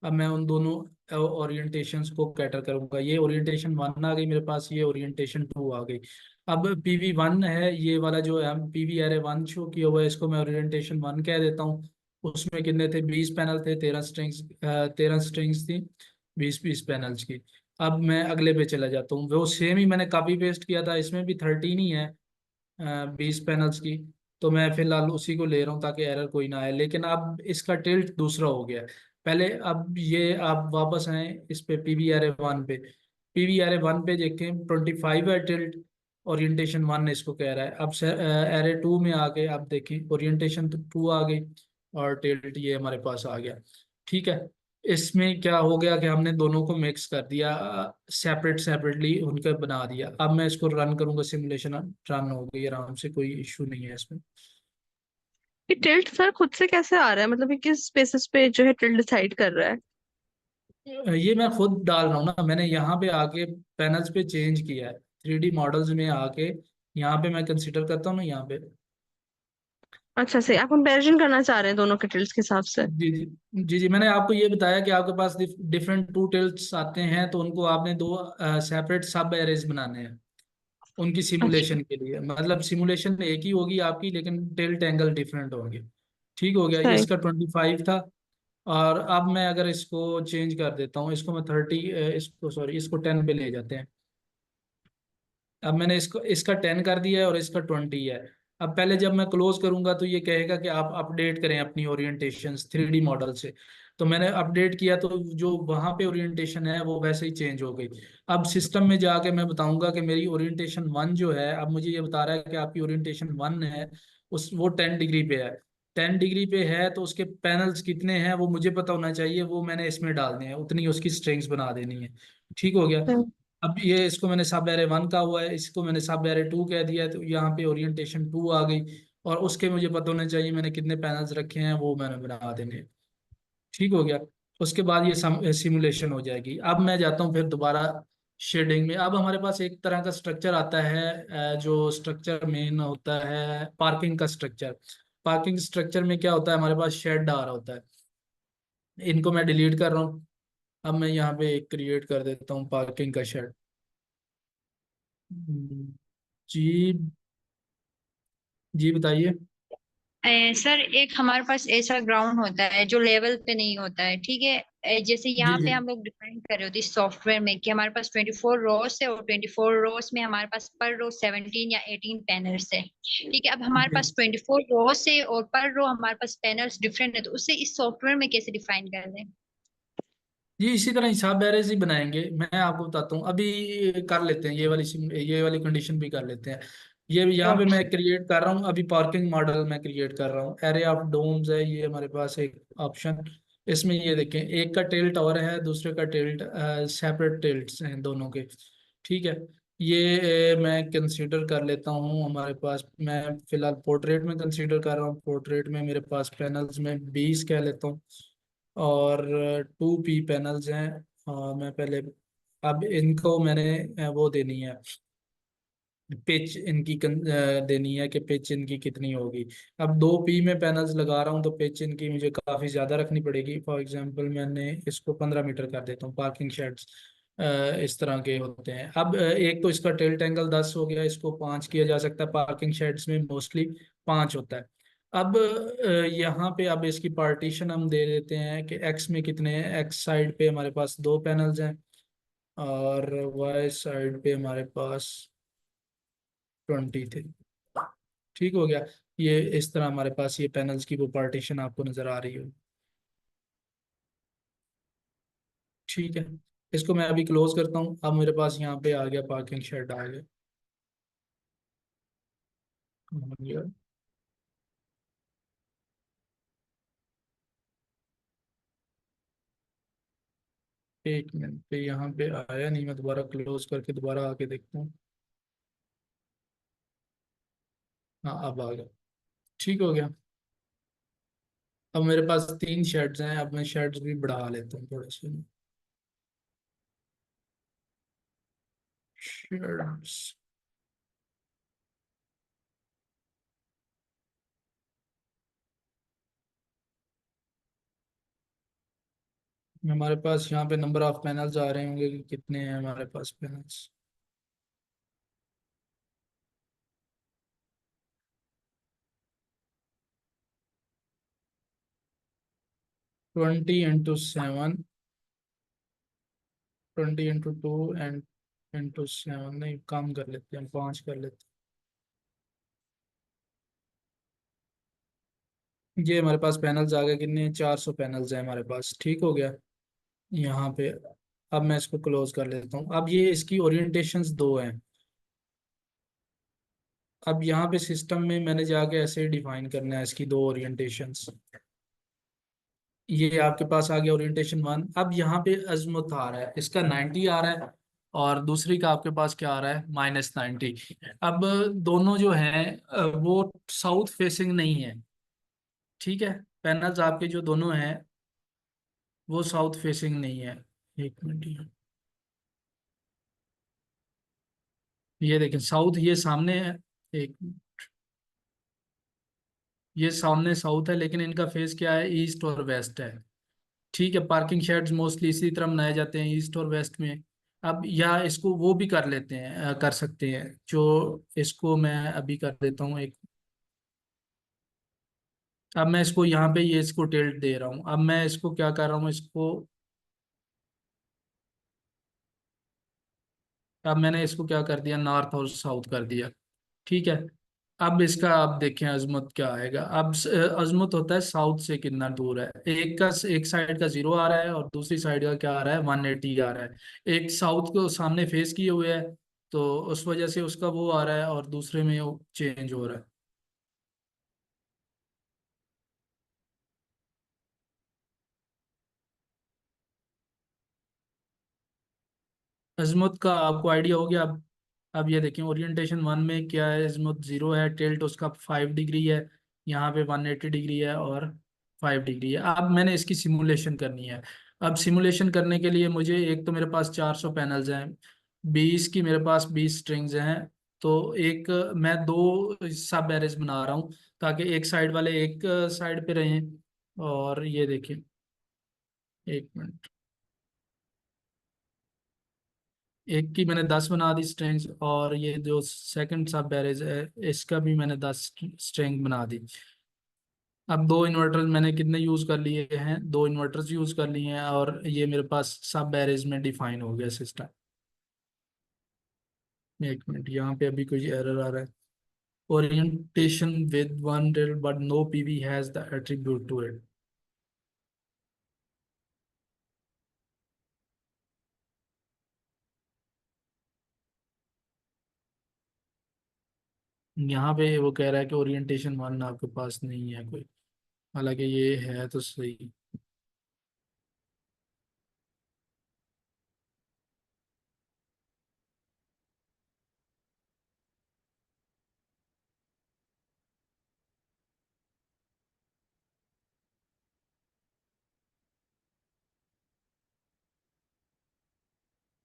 अब मैं उन दोनों ओरिएंटेशंस को कैटर करूंगा। ये ओरिएंटेशन 1 आ गई मेरे पास, ये ओरिएंटेशन 2 आ गई। अब PV1 है ये वाला, जो है PV एरे 1 शो किया हुआ है, इसको मैं ओरिएंटेशन 1 कह देता हूँ। उसमें कितने थे, 20 पैनल थे, 13 स्ट्रिंग्स थी, 20 20 पैनल्स की। अब मैं अगले पे चला जाता हूँ, वो सेम ही मैंने कॉपी पेस्ट किया था, इसमें भी 13 ही है, 20 पैनल्स की। तो मैं फिलहाल उसी को ले रहा हूँ ताकि एरर कोई ना आए, लेकिन अब इसका टिल्ट दूसरा हो गया है। पहले अब ये आप वापस आए इस पे PV एरे 1 पे। PV एरे 1 पे देखें 25 है टिल्ट, ओरिएंटेशन 1 इसको कह रहा है। अब एरे 2 में आके आप देखें ओरिएंटेशन 2 आ गई और टिल्ट ये हमारे पास आ गया। ठीक है। इसमें क्या हो गया कि हमने दोनों को मिक्स कर दिया, सेपरेटली उनका बना दिया। अब मैं इसको रन करूंगा, सिमुलेशन रन हो गई आराम से, कोई इशू नहीं है इसमें। ये टिल्ट सर खुद से कैसे आ रहा है, मतलब ये किस बेसिस पे जो है टिल्ट डिसाइड कर रहा है? ये मैं खुद डाल रहा हूँ ना, मैंने यहाँ पे आके पैनल्स पे चेंज किया है, 3D मॉडल्स में आके यहाँ पे मैं कंसीडर करता हूँ ना यहाँ पे। अच्छा से आप कंपैरिजन करना चाह रहे हैं दोनों के टिल्ट्स के हिसाब से? जी जी जी जी, मैंने आपको ये बताया कि आपके पास डिफरेंट 2 टिल्ट्स आते हैं, तो उनको आपने दो सेपरेट सब एरेज बनाने हैं उनकी अच्छा। सिमुलेशन के लिए। मतलब सिमुलेशन एक ही होगी आपकी, लेकिन टिल्ट एंगल डिफरेंट होंगे। ठीक हो गया। ये सही। इसका 25 था, और अब मैं अगर इसको चेंज कर देता हूँ, इसको मैं 30, इसको सॉरी इसको 10 पे ले जाते हैं। अब मैंने इसको इसका 10 कर दिया है और इसका 20 है। अब पहले जब मैं क्लोज करूंगा तो ये कहेगा कि आप अपडेट करें अपनी ओरिएंटेशन 3D मॉडल से। तो मैंने अपडेट किया तो जो वहां पे ओरिएंटेशन है वो वैसे ही चेंज हो गई। अब सिस्टम में जाके मैं बताऊंगा कि मेरी ओरिएंटेशन 1 जो है, अब मुझे ये बता रहा है कि आपकी ओरिएंटेशन 1 है, उस वो 10 डिग्री पे है। 10 डिग्री पे है तो उसके पैनल्स कितने हैं वो मुझे पता होना चाहिए, वो मैंने इसमें डालने हैं, उतनी उसकी स्ट्रिंग्स बना देनी है। ठीक हो गया। सही। अब ये इसको मैंने सब एरे 1 का हुआ है, इसको मैंने सब एरे 2 कह दिया है, तो यहाँ पे ओरिएंटेशन 2 आ गई। और उसके मुझे पता होना चाहिए मैंने कितने पैनल्स रखे हैं, वो मैंने बना देने हैं। ठीक हो गया। उसके बाद ये सिमुलेशन हो जाएगी। अब मैं जाता हूँ फिर दोबारा शेडिंग में। अब हमारे पास एक तरह का स्ट्रक्चर आता है, जो स्ट्रक्चर मेन होता है पार्किंग का स्ट्रक्चर। पार्किंग स्ट्रक्चर में क्या होता है, हमारे पास शेड आ रहा होता है। इनको मैं डिलीट कर रहा हूँ। अब मैं यहाँ पे एक क्रिएट कर देता हूँ पार्किंग का शेड। जी, जी बताइए। सर एक हमारे पास ऐसा ग्राउंड होता है जो लेवल पे नहीं होता है, ठीक है। जैसे जी यहाँ जी पे हम लोग डिफाइन कर रहे होते हैं सॉफ्टवेयर में कि हमारे पास 24 रोज है और 24 रोज में हमारे पास पर रो 17 या 18 पैनल्स है, ठीक है। अब हमारे जी पास 24 रोज है और पर रो हमारे पास पैनल्स डिफरेंट है, तो उससे इस सॉफ्टवेयर में कैसे डिफाइन कर दें? जी, इसी तरह हिसाब बैरेज ही बनाएंगे। मैं आपको बताता हूँ अभी, कर लेते हैं ये वाली कंडीशन भी कर लेते हैं। ये यहाँ पे मैं ओके। क्रिएट कर रहा हूँ अभी, पार्किंग मॉडल मैं क्रिएट कर रहा हूँ। एरे ऑफ डोम्स है ये हमारे पास एक ऑप्शन। इसमें ये देखें, एक का टेल टावर है, दूसरे का टेल, सेपरेट टेल्स हैं दोनों के। ठीक है। ये मैं कंसीडर कर लेता हूँ हमारे पास। मैं फिलहाल पोर्ट्रेट में कंसीडर कर रहा हूँ। पोर्ट्रेट में मेरे पास पैनल्स में 20 कह लेता हूँ, और 2P पैनल्स हैं। मैं पहले, अब इनको मैंने वो देनी है, पिच इनकी देनी है कि पिच इनकी कितनी होगी। अब 2P में पैनल्स लगा रहा हूँ तो पिच इनकी मुझे काफ़ी ज़्यादा रखनी पड़ेगी। फॉर एग्जांपल मैंने इसको 15 मीटर कर देता हूँ। पार्किंग शेड्स इस तरह के होते हैं। अब एक तो इसका टेल्ट एंगल 10 हो गया, इसको 5 किया जा सकता है। पार्किंग शेड्स में मोस्टली 5 होता है। अब यहाँ पे अब इसकी पार्टीशन हम दे देते हैं कि एक्स में कितने हैं। एक्स साइड पे हमारे पास 2 पैनल्स हैं, और वाई साइड पे हमारे पास 20 थे। ठीक हो गया। ये इस तरह हमारे पास ये पैनल्स की वो पार्टीशन आपको नजर आ रही हो। ठीक है। इसको मैं अभी क्लोज करता हूँ। अब मेरे पास यहाँ पे आ गया, पार्किंग शेड आ गया। आ गया। एक मिनट पे यहाँ पे आया नहीं, मैं दोबारा क्लोज करके दोबारा आके देखता हूँ। हाँ, अब आ गया। ठीक हो गया। अब मेरे पास 3 शेड्स हैं। अब मैं शेड्स भी बढ़ा लेता हूँ थोड़े से। शेड्स हमारे पास यहाँ पे नंबर ऑफ पैनल्स आ रहे होंगे कि कितने हैं हमारे पास पैनल्स। 20 × 7, 20 × 2 एंड × 7। नहीं, कम कर लेते हैं, 5 कर लेते हैं। ये हमारे पास पैनल्स आ गए, कितने, 400 पैनल्स हैं हमारे पास। ठीक हो गया यहाँ पे। अब मैं इसको क्लोज कर लेता हूँ। अब ये इसकी ओरिएंटेशंस 2 हैं। अब यहाँ पे सिस्टम में मैंने जाके ऐसे डिफाइन करना है इसकी 2 ओरिएंटेशंस। ये आपके पास आ गया ओरिएंटेशन 1। अब यहाँ पे अजमुत आ रहा है, इसका 90 आ रहा है, और दूसरी का आपके पास क्या आ रहा है, -90। अब दोनों जो हैं वो साउथ फेसिंग नहीं है। ठीक है। पैनल्स आपके जो दोनों हैं वो साउथ फेसिंग नहीं है। एक मिनट, ये देखें साउथ, ये सामने है। एक, ये सामने साउथ है, लेकिन इनका फेस क्या है, ईस्ट और वेस्ट है। ठीक है। पार्किंग शेड्स मोस्टली इसी तरह बनाए जाते हैं, ईस्ट और वेस्ट में। अब या इसको वो भी कर लेते हैं, कर सकते हैं जो, इसको मैं अभी कर देता हूँ एक। अब मैं इसको यहाँ पे ये इसको टिल्ट दे रहा हूँ। अब मैं इसको क्या कर रहा हूँ, इसको, अब मैंने इसको क्या कर दिया, नॉर्थ और साउथ कर दिया। ठीक है। अब इसका आप देखें अजमत क्या आएगा। अब अजमत होता है साउथ से कितना दूर है। एक साइड का 0 आ रहा है और दूसरी साइड का क्या आ रहा है, 180 आ रहा है। एक साउथ को सामने फेस किए हुए है, तो उस वजह से उसका वो आ रहा है, और दूसरे में वो चेंज हो रहा है। अजमुत का आपको आइडिया हो गया। अब ये देखें ओरिएंटेशन 1 में क्या है, अजमुत 0 है, टिल्ट उसका 5 डिग्री है, यहाँ पे 180 डिग्री है, और 5 डिग्री है। अब मैंने इसकी सिमुलेशन करनी है। अब सिमुलेशन करने के लिए मुझे, एक तो मेरे पास 400 पैनल्स हैं, 20 की मेरे पास 20 स्ट्रिंग्स हैं। तो एक, मैं 2 सब बैरेज बना रहा हूँ ताकि एक साइड वाले एक साइड पे रहें। और ये देखें, एक मिनट, एक की मैंने 10 बना दी स्ट्रिंग्स, और ये जो सेकंड सब बैरेज है इसका भी मैंने 10 स्ट्रिंग बना दी। अब दो इन्वर्टर्स मैंने कितने यूज कर लिए हैं, दो इन्वर्टर्स यूज कर लिए हैं, और ये मेरे पास सब बैरेज में डिफाइन हो गया सिस्टम। एक मिनट, यहाँ पे अभी कोई एरर आ रहा है। Orientation with one drill but no PV has the attribute to it. यहाँ पे वो कह रहा है कि ओरिएंटेशन वन आपके पास नहीं है कोई, हालांकि ये है तो सही।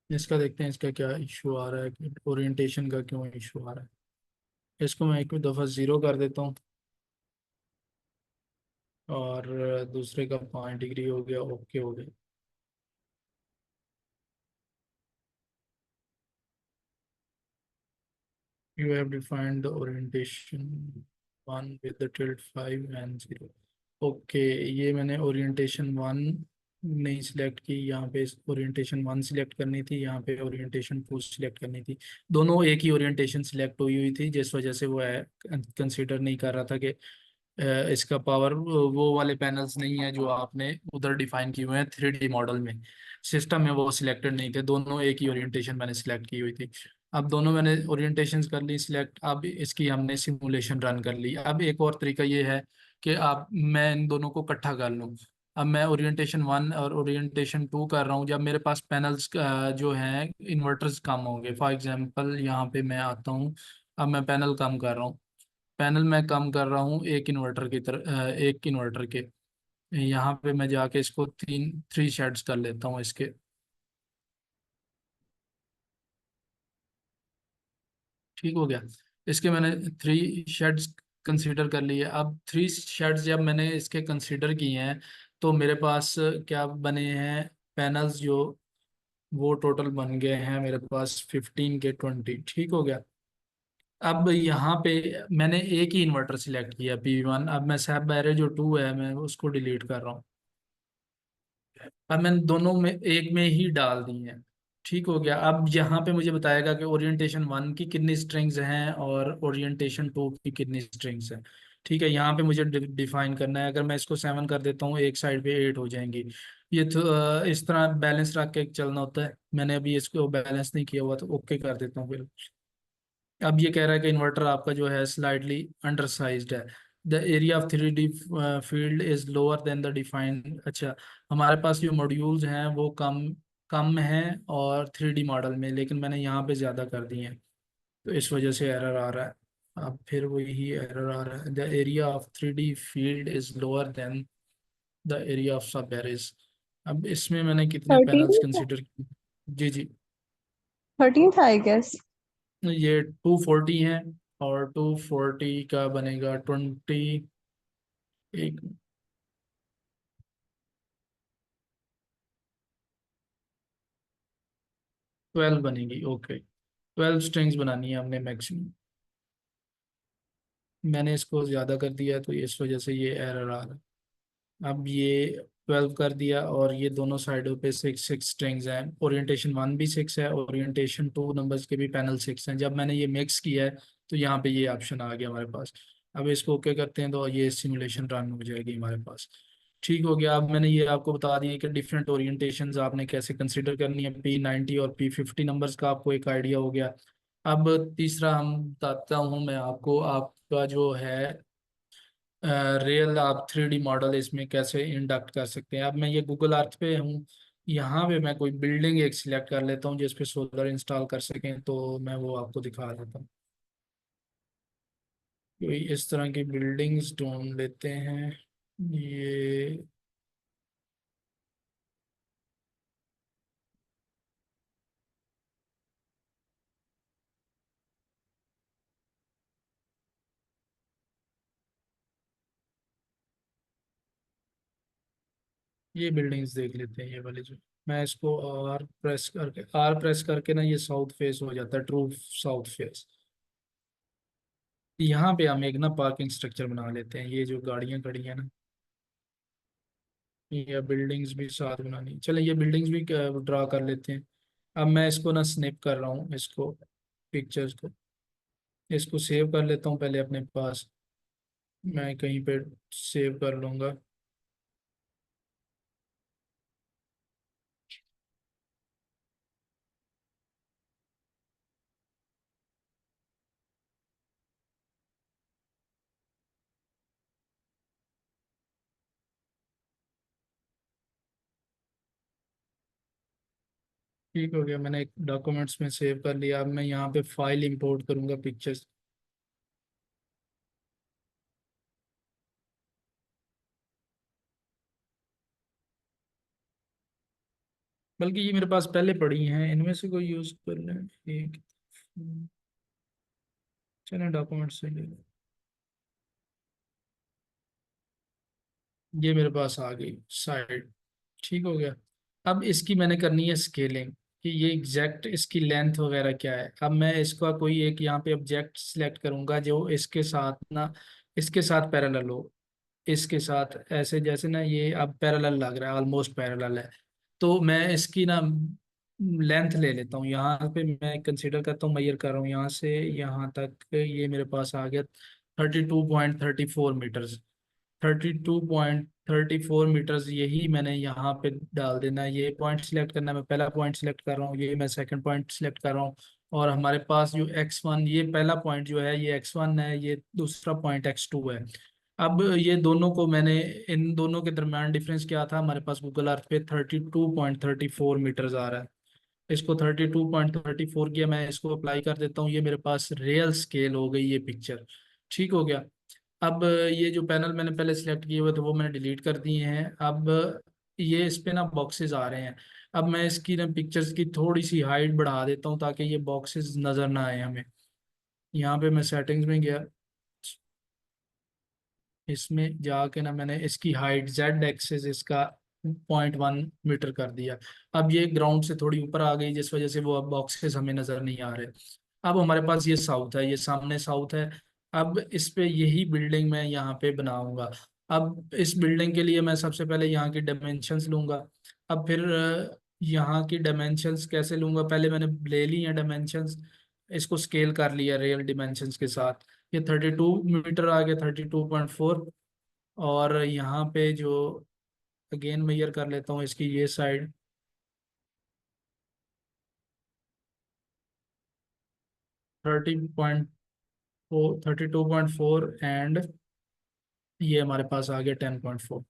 इसका देखते हैं इसका क्या इशू आ रहा है, ओरिएंटेशन का क्यों इशू आ रहा है। इसको मैं एक दफ़ा ज़ीरो कर देता हूँ, और दूसरे का 5 डिग्री हो गया, ओके हो गया। You have defined the orientation one with the tilt 5 and 0। Okay, ये मैंने ओरिएंटेशन वन नहीं सिलेक्ट की, यहाँ पे ओरिएंटेशन वन सिलेक्ट करनी थी, यहाँ पे ओरिएंटेशन टू सिलेक्ट करनी थी। दोनों एक ही ओरिएंटेशन सिलेक्ट हुई हुई थी, जिस वजह से वो कंसीडर नहीं कर रहा था कि इसका पावर वो वाले पैनल्स नहीं है जो आपने उधर डिफाइन किए हुए हैं 3D मॉडल में। सिस्टम में वो सिलेक्टेड नहीं थे, दोनों एक ही ओरिएंटेशन मैंने सिलेक्ट की हुई थी। अब दोनों मैंने ओरिएंटेशंस कर ली सिलेक्ट, अब इसकी हमने सिमुलेशन रन कर ली। अब एक और तरीका ये है कि आप मैं इन दोनों को इकट्ठा कर लूँ। अब मैं ओरिएंटेशन वन और ओरिएंटेशन टू कर रहा हूँ, जब मेरे पास पैनल्स जो हैं इन्वर्टर्स कम होंगे। फॉर एग्जांपल यहाँ पे मैं आता हूँ, अब मैं पैनल कम कर रहा हूँ, पैनल में कम कर रहा हूँ एक इन्वर्टर की तरह, एक इन्वर्टर के। यहाँ पे मैं जाके इसको थ्री शेड्स कर लेता हूँ इसके। ठीक हो गया, इसके मैंने थ्री शेड्स कंसीडर कर लिए। अब थ्री शेड्स जब मैंने इसके कंसीडर किए हैं, तो मेरे पास क्या बने हैं पैनल्स जो, वो टोटल बन गए हैं मेरे पास 15 के 20। ठीक हो गया। अब यहाँ पे मैंने एक ही इन्वर्टर सिलेक्ट किया P1, अब मैं सब बैरे जो टू है मैं उसको डिलीट कर रहा हूँ। अब मैंने दोनों में एक में ही डाल दी है। ठीक हो गया। अब यहाँ पे मुझे बताएगा कि ओरिएंटेशन वन की कितनी स्ट्रिंग्स हैं और ओरिएंटेशन टू की कितनी स्ट्रिंग्स हैं। ठीक है, यहाँ पे मुझे डिफाइन करना है। अगर मैं इसको 7 कर देता हूँ, एक साइड पे 8 हो जाएंगी। ये तो इस तरह बैलेंस रख के चलना होता है। मैंने अभी इसको बैलेंस नहीं किया हुआ, तो ओके कर देता हूँ फिर। अब ये कह रहा है कि इन्वर्टर आपका जो है स्लाइटली अंडरसाइज्ड है, the area of 3D field is lower than the defined. अच्छा, हमारे पास जो मॉड्यूल्स हैं वो कम कम हैं और 3D मॉडल में, लेकिन मैंने यहाँ पे ज़्यादा कर दिए हैं, तो इस वजह से एरर आ रहा है। अब फिर वही एरर आ रहा है, the area of 3D field is lower than the area of सब एरेज। अब इसमें मैंने कितने 13 पैनल्स कंसिडर किए? जी जी, 13 था आई गेस। ये 240 है, और 240 का बनेगा 20। एक 12 बनेगी, ओके। 12 स्ट्रिंग्स बनानी है हमने मैक्सिमम। मैंने इसको ज़्यादा कर दिया है, तो इस वजह से ये एरर आ रहा है। अब ये 12 कर दिया, और ये दोनों साइडों पे 6 6 स्ट्रिंग्स हैं। ओरिएंटेशन वन भी 6 है, ओरिएंटेशन टू नंबर्स के भी पैनल 6 हैं। जब मैंने ये मिक्स किया है, तो यहाँ पे ये ऑप्शन आ गया हमारे पास। अब इसको ओके करते हैं, तो ये सिमुलेशन रन हो जाएगी हमारे पास। ठीक हो गया। अब मैंने ये आपको बता दिया कि डिफरेंट ओरिएंटेशंस आपने कैसे कंसिडर करनी है। P90 और P50 नंबर्स का आपको एक आइडिया हो गया। अब तीसरा हम बताता हूँ मैं आपको, आपका जो है रियल आप 3D मॉडल इसमें कैसे इंडक्ट कर सकते हैं। अब मैं ये गूगल अर्थ पे हूँ, यहाँ पे मैं कोई बिल्डिंग एक सिलेक्ट कर लेता हूँ जिस पे सोलर इंस्टॉल कर सकें, तो मैं वो आपको दिखा देता हूँ। कोई इस तरह की बिल्डिंग्स ढूंढ लेते हैं। ये ये बिल्डिंग्स देख लेते हैं, ये वाली जो, मैं इसको आर प्रेस करके ना ये साउथ फेस हो जाता है, ट्रू साउथ फेस। यहाँ पे हम एक ना पार्किंग स्ट्रक्चर बना लेते हैं, ये जो गाड़ियां खड़ी हैं ना, ये बिल्डिंग्स भी साथ बनानी, चले ये बिल्डिंग्स भी ड्रा कर लेते हैं। अब मैं इसको ना स्नैप कर रहा हूँ, इसको पिक्चर्स को, इसको सेव कर लेता हूँ पहले अपने पास, मैं कहीं पे सेव कर लूँगा। ठीक हो गया, मैंने एक डॉक्यूमेंट्स में सेव कर लिया। अब मैं यहाँ पे फाइल इंपोर्ट करूँगा पिक्चर्स। बल्कि ये मेरे पास पहले पड़ी हैं, इनमें से कोई यूज़ कर लें एक। चलें डॉक्यूमेंट से ले लें, ये मेरे पास आ गई साइड। ठीक हो गया। अब इसकी मैंने करनी है स्केलिंग, कि ये एग्जैक्ट इसकी लेंथ वगैरह क्या है। अब मैं इसका कोई एक यहाँ पे ऑब्जेक्ट सिलेक्ट करूंगा जो इसके साथ ना, इसके साथ पैरेलल हो, इसके साथ ऐसे जैसे ना ये अब पैरेलल लग रहा है, ऑलमोस्ट पैरेलल है। तो मैं इसकी ना लेंथ ले लेता हूँ, यहाँ पे मैं कंसीडर करता हूँ, मेजर कर रहा हूँ यहाँ से यहाँ तक, ये मेरे पास आ गया 32.34 मीटर्स। 32.34 मीटर्स यही मैंने यहाँ पे डाल देना है। ये पॉइंट सिलेक्ट करना है, मैं पहला पॉइंट सिलेक्ट कर रहा हूँ, ये मैं सेकंड पॉइंट सिलेक्ट कर रहा हूँ। और हमारे पास जो x1, ये पहला पॉइंट जो है ये x1 है, ये दूसरा पॉइंट x2 है। अब ये दोनों को मैंने, इन दोनों के दरम्यान डिफरेंस क्या था, हमारे पास गूगल अर्थ पे 32.34 मीटर्स आ रहा है। इसको 32.34 किया, मैं इसको अप्लाई कर देता हूँ, ये मेरे पास रियल स्केल हो गई ये पिक्चर। ठीक हो गया। अब ये जो पैनल मैंने पहले सिलेक्ट किए हुए थे वो मैंने डिलीट कर दिए हैं। अब ये इस पे ना बॉक्सेस आ रहे हैं। अब मैं इसकी ना पिक्चर्स की थोड़ी सी हाइट बढ़ा देता हूँ ताकि ये बॉक्सेस नज़र ना आए हमें। यहाँ पे मैं सेटिंग्स में गया, इसमें जाके ना मैंने इसकी हाइट जेड एक्सेस इसका 0.1 मीटर कर दिया। अब ये ग्राउंड से थोड़ी ऊपर आ गई, जिस वजह से वो अब बॉक्सेस हमें नज़र नहीं आ रहे। अब हमारे पास ये साउथ है, ये सामने साउथ है। अब इस पे यही बिल्डिंग मैं यहाँ पे बनाऊंगा। अब इस बिल्डिंग के लिए मैं सबसे पहले यहाँ की डायमेंशंस लूंगा। अब फिर यहाँ की डायमेंशंस कैसे लूंगा, पहले मैंने ले ली है डायमेंशंस, इसको स्केल कर लिया रियल डिमेंशंस के साथ। ये 32 मीटर आ गया, 32.4। और यहाँ पे जो अगेन मेजर कर लेता हूँ इसकी ये साइड, 30.4, 32.4, एंड ये हमारे पास आ गया 10.4।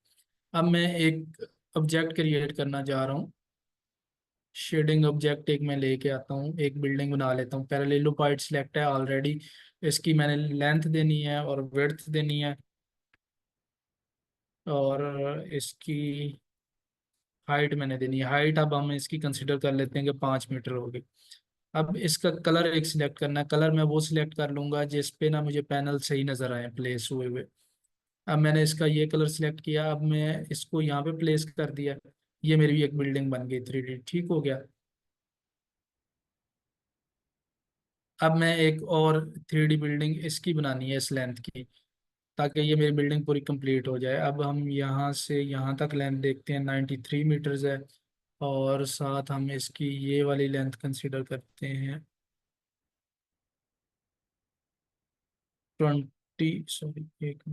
अब मैं एक ऑब्जेक्ट क्रिएट करना चाह रहा हूँ, शेडिंग ऑब्जेक्ट एक मैं लेके आता हूँ, एक बिल्डिंग बना लेता हूँ। पैरेललोपाइड सिलेक्ट है ऑलरेडी, इसकी मैंने लेंथ देनी है और विड्थ देनी है, और इसकी हाइट मैंने देनी है। हाइट अब हम इसकी कंसिडर कर लेते हैं कि 5 मीटर होगी। अब इसका कलर एक सिलेक्ट करना है, कलर मैं वो सिलेक्ट कर लूंगा जिस पे ना मुझे पैनल सही नजर आए प्लेस हुए हुए। अब मैंने इसका ये कलर सिलेक्ट किया, अब मैं इसको यहाँ पे प्लेस कर दिया, ये मेरी एक बिल्डिंग बन गई 3D। ठीक हो गया। अब मैं एक और 3D बिल्डिंग इसकी बनानी है इस लेंथ की, ताकि ये मेरी बिल्डिंग पूरी कंप्लीट हो जाए। अब हम यहाँ से यहाँ तक लेंथ देखते हैं, 93 मीटर्स है। और साथ हम इसकी ये वाली लेंथ कंसिडर करते हैं 20, सॉरी एक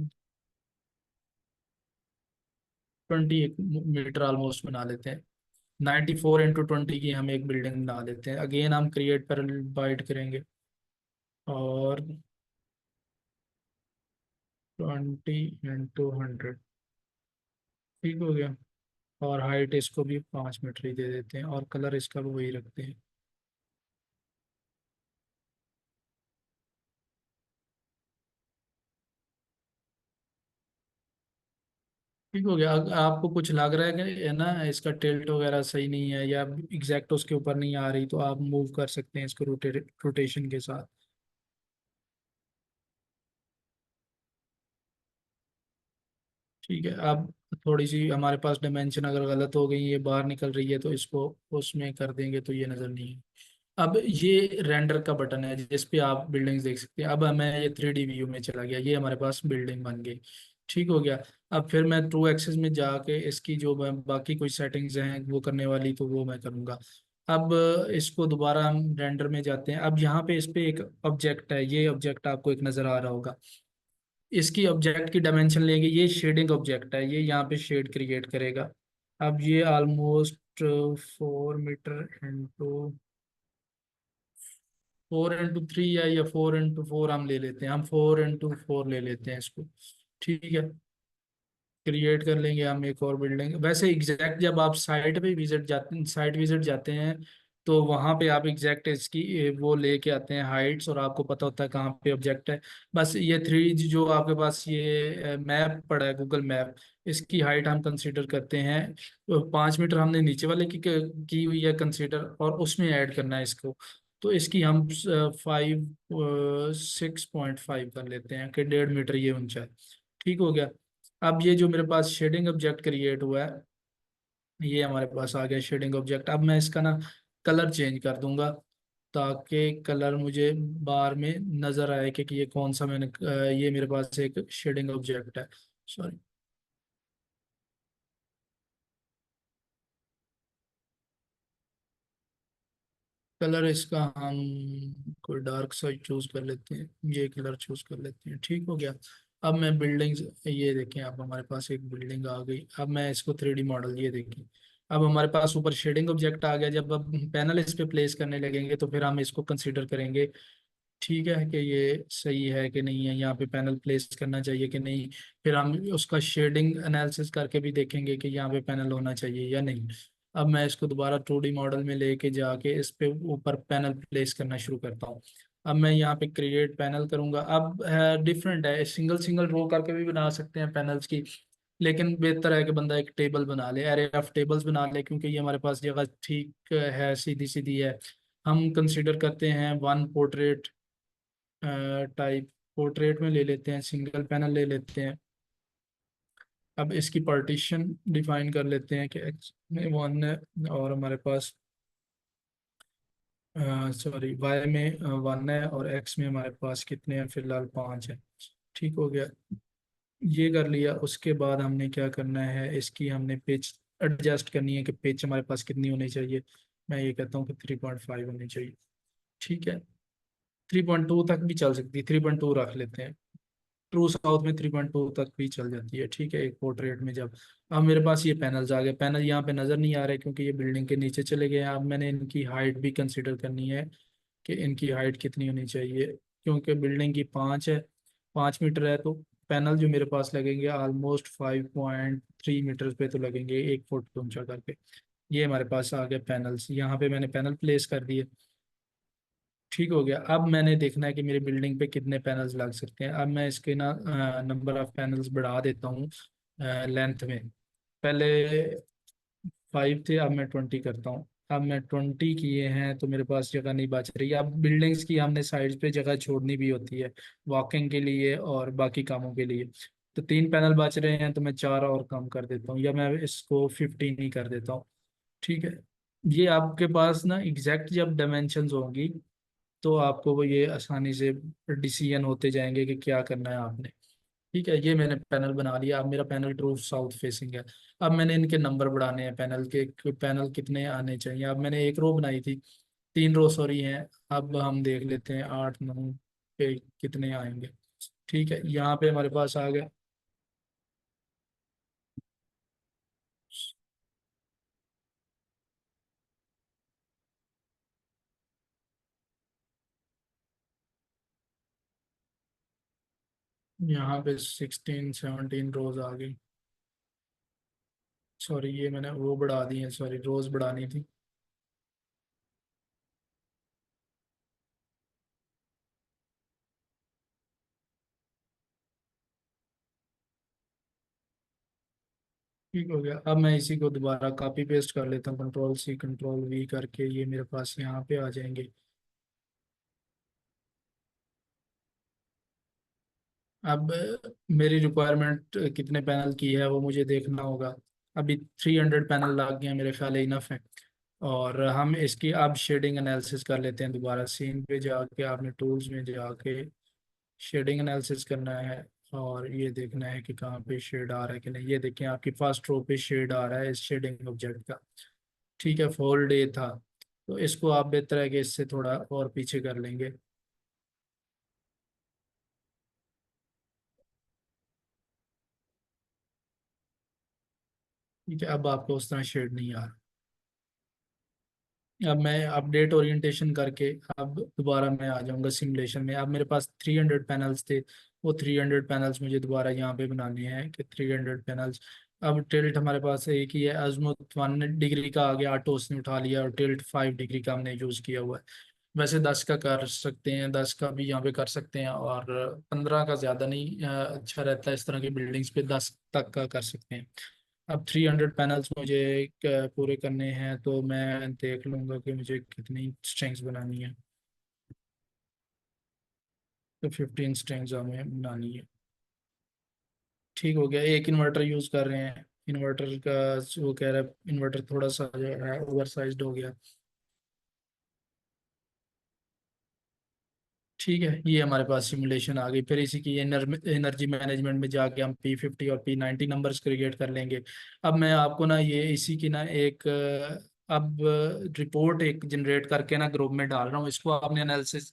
21 मीटर ऑलमोस्ट बना लेते हैं। 94 × 20 की हम एक बिल्डिंग बना लेते हैं। अगेन हम क्रिएट पर बाइट करेंगे, और 20 × 100। ठीक हो गया। और हाइट इसको भी 5 मीटर ही दे देते हैं, और कलर इसका भी वही रखते हैं। ठीक हो गया। आपको कुछ लग रहा है कि है ना इसका टिल्ट वगैरह सही नहीं है, या एग्जैक्ट उसके ऊपर नहीं आ रही, तो आप मूव कर सकते हैं इसको रोटेशन के साथ। ठीक है। अब थोड़ी सी हमारे पास डायमेंशन अगर गलत हो गई, ये बाहर निकल रही है, तो इसको उसमें कर देंगे तो ये नज़र नहीं है। अब ये रेंडर का बटन है जिस पे आप बिल्डिंग्स देख सकते हैं। अब मैं ये 3D व्यू में चला गया, ये हमारे पास बिल्डिंग बन गई। ठीक हो गया। अब फिर मैं टू एक्सेस में जाके इसकी जो बाकी कोई सेटिंग्स हैं वो करने वाली, तो वो मैं करूँगा। अब इसको दोबारा हम रेंडर में जाते हैं। अब यहाँ पे इस पे एक ऑब्जेक्ट है, ये ऑब्जेक्ट आपको एक नज़र आ रहा होगा। इसकी ऑब्जेक्ट की डायमेंशन लेंगे, ये शेडिंग ऑब्जेक्ट है, ये यहाँ पे शेड क्रिएट करेगा। अब ये ऑलमोस्ट 4 मीटर इंटू 4x3 या 4x4 हम ले लेते हैं, हम 4x4 ले लेते हैं इसको। ठीक है, क्रिएट कर लेंगे हम एक और बिल्डिंग। वैसे एग्जैक्ट जब आप साइट विजिट जाते हैं, तो वहाँ पे आप एग्जैक्ट इसकी वो लेके आते हैं हाइट्स, और आपको पता होता है कहाँ पे ऑब्जेक्ट है। बस ये थ्री जो आपके पास ये मैप पड़ा है गूगल मैप, इसकी हाइट हम कंसीडर करते हैं। 5 मीटर हमने नीचे वाले की हुई है कंसीडर, और उसमें ऐड करना है इसको। तो इसकी हम 6.5 कर लेते हैं कि 1.5 मीटर ये ऊंचा है। ठीक हो गया। अब ये जो मेरे पास शेडिंग ऑब्जेक्ट क्रिएट हुआ है, ये हमारे पास आ गया शेडिंग ऑब्जेक्ट। अब मैं इसका ना कलर चेंज कर दूंगा, ताकि कलर मुझे बार में नजर आए कि ये कौन सा मैंने ये मेरे पास एक शेडिंग ऑब्जेक्ट है। सॉरी, कलर इसका हम कोई डार्क सा चूज कर लेते हैं, ये कलर चूज कर लेते हैं। ठीक हो गया। अब मैं बिल्डिंग्स, ये देखें, अब हमारे पास एक बिल्डिंग आ गई। अब मैं इसको 3D मॉडल, ये देखें, अब हमारे पास ऊपर शेडिंग ऑब्जेक्ट आ गया। जब अब पैनल इस पे प्लेस करने लगेंगे तो फिर हम इसको कंसीडर करेंगे, ठीक है, कि ये सही है कि नहीं है, यहाँ पे पैनल प्लेस करना चाहिए कि नहीं। फिर हम उसका शेडिंग एनालिसिस करके भी देखेंगे कि यहाँ पे पैनल होना चाहिए या नहीं। अब मैं इसको दोबारा 2D मॉडल में लेके जाके इस पे ऊपर पैनल प्लेस करना शुरू करता हूँ। अब मैं यहाँ पे क्रिएट पैनल करूंगा। अब डिफरेंट है, सिंगल सिंगल रो करके भी बना सकते हैं पैनल्स की, लेकिन बेहतर है कि बंदा एक टेबल बना ले, एरे ऑफ टेबल्स बना ले, क्योंकि ये हमारे पास जगह ठीक है, सीधी सीधी है। हम कंसीडर करते हैं वन पोर्ट्रेट टाइप, पोर्ट्रेट में ले लेते हैं, सिंगल पैनल ले लेते हैं। अब इसकी पार्टीशन डिफाइन कर लेते हैं कि एक्स में 1 है, और हमारे पास सॉरी वाई में 1 है, और एक्स में हमारे पास कितने हैं, फिलहाल 5 है। ठीक हो गया, ये कर लिया। उसके बाद हमने क्या करना है, इसकी हमने पिच एडजस्ट करनी है कि पिच हमारे पास कितनी होनी चाहिए। मैं ये कहता हूँ कि 3.5 होनी चाहिए। ठीक है, 3.2 तक भी चल सकती है, 3.2 रख लेते हैं। ट्रू साउथ में 3.2 तक भी चल जाती है। ठीक है, एक पोर्ट्रेट में जब। अब मेरे पास ये पैनल्स आ गए, पैनल यहाँ पे नज़र नहीं आ रहे क्योंकि ये बिल्डिंग के नीचे चले गए हैं। अब मैंने इनकी हाइट भी कंसिडर करनी है कि इनकी हाइट कितनी होनी चाहिए, क्योंकि बिल्डिंग की 5 है, 5 मीटर है, तो पैनल जो मेरे पास लगेंगे ऑलमोस्ट 5.3 मीटर पे तो लगेंगे, 1 फुट ऊंचा करके। ये हमारे पास आ गए पैनल्स, यहाँ पे मैंने पैनल प्लेस कर दिए। ठीक हो गया। अब मैंने देखना है कि मेरी बिल्डिंग पे कितने पैनल्स लग सकते हैं। अब मैं इसके ना नंबर ऑफ पैनल्स बढ़ा देता हूँ लेंथ में। पहले 5 थे, अब मैं 20 करता हूँ। अब मैं 20 किए हैं तो मेरे पास जगह नहीं बच रही। अब बिल्डिंग्स की हमने साइड्स पे जगह छोड़नी भी होती है, वॉकिंग के लिए और बाकी कामों के लिए। तो 3 पैनल बच रहे हैं, तो मैं 4 और कम कर देता हूँ, या मैं इसको 15 ही कर देता हूँ। ठीक है, ये आपके पास ना एग्जैक्ट जब डायमेंशंस होंगी, तो आपको वो ये आसानी से डिसीजन होते जाएंगे कि क्या करना है आपने। ठीक है, ये मैंने पैनल बना लिया। अब मेरा पैनल ट्रू साउथ फेसिंग है। अब मैंने इनके नंबर बढ़ाने हैं पैनल के, कि पैनल कितने आने चाहिए। अब मैंने एक रो बनाई थी, 3 रो सॉरी हैं। अब हम देख लेते हैं 8 9 पे कितने आएंगे। ठीक है, यहाँ पे हमारे पास आ गए। यहाँ पे 16 17 रोज आ गई। सॉरी, ये मैंने वो बढ़ा दी है, सॉरी रोज बढ़ानी थी। ठीक हो गया। अब मैं इसी को दोबारा कॉपी पेस्ट कर लेता हूँ, कंट्रोल C कंट्रोल V करके, ये मेरे पास यहाँ पे आ जाएंगे। अब मेरी रिक्वायरमेंट कितने पैनल की है वो मुझे देखना होगा। अभी 300 पैनल लग गए हैं, मेरे ख्याल इनफ है। और हम इसकी अब शेडिंग एनालिसिस कर लेते हैं दोबारा। सीन पे जाके आपने टूल्स में जाके शेडिंग एनालिसिस करना है, और ये देखना है कि कहाँ पे शेड आ रहा है कि नहीं। ये देखें आपकी फर्स्ट रो पे शेड आ रहा है इस शेडिंग ऑब्जेक्ट का। ठीक है, फॉल डे था, तो इसको आप बेहतर है कि इससे थोड़ा और पीछे कर लेंगे। ठीक है, अब आपको उस तरह शेड नहीं आ रहा। अब मैं अपडेट ओरिएंटेशन करके अब दोबारा मैं आ जाऊंगा सिमुलेशन में। अब मेरे पास 300 पैनल्स थे, वो 300 पैनल्स मुझे दोबारा यहाँ पे बनाने हैं कि 300 पैनल्स। अब टिल्ट हमारे पास एक ही है, अजमुत 1 डिग्री का आ गया, ऑटो उसने उठा लिया, और टिल्ट 5 डिग्री का हमने यूज़ किया हुआ है। वैसे 10 का कर सकते हैं, 10 का भी यहाँ पे कर सकते हैं, और 15 का ज़्यादा नहीं अच्छा रहता है इस तरह की बिल्डिंग्स पे, 10 तक का कर सकते हैं। अब 300 पैनल्स मुझे पूरे करने हैं, तो मैं देख लूँगा कि मुझे कितनी स्ट्रिंग्स बनानी है। तो 15 स्ट्रिंग्स हमें बनानी है। ठीक हो गया, एक इन्वर्टर यूज़ कर रहे हैं। इन्वर्टर का वो कह रहा है इन्वर्टर थोड़ा सा जो है ओवर साइज्ड हो गया। ठीक है, ये हमारे पास सिमुलेशन आ गई। फिर इसी की एनर्जी मैनेजमेंट में जाके हम P50 और P90 नंबर्स क्रिएट कर लेंगे। अब मैं आपको ना ये इसी की ना एक अब रिपोर्ट एक जनरेट करके ना ग्रुप में डाल रहा हूँ। इसको आपने एनालिसिस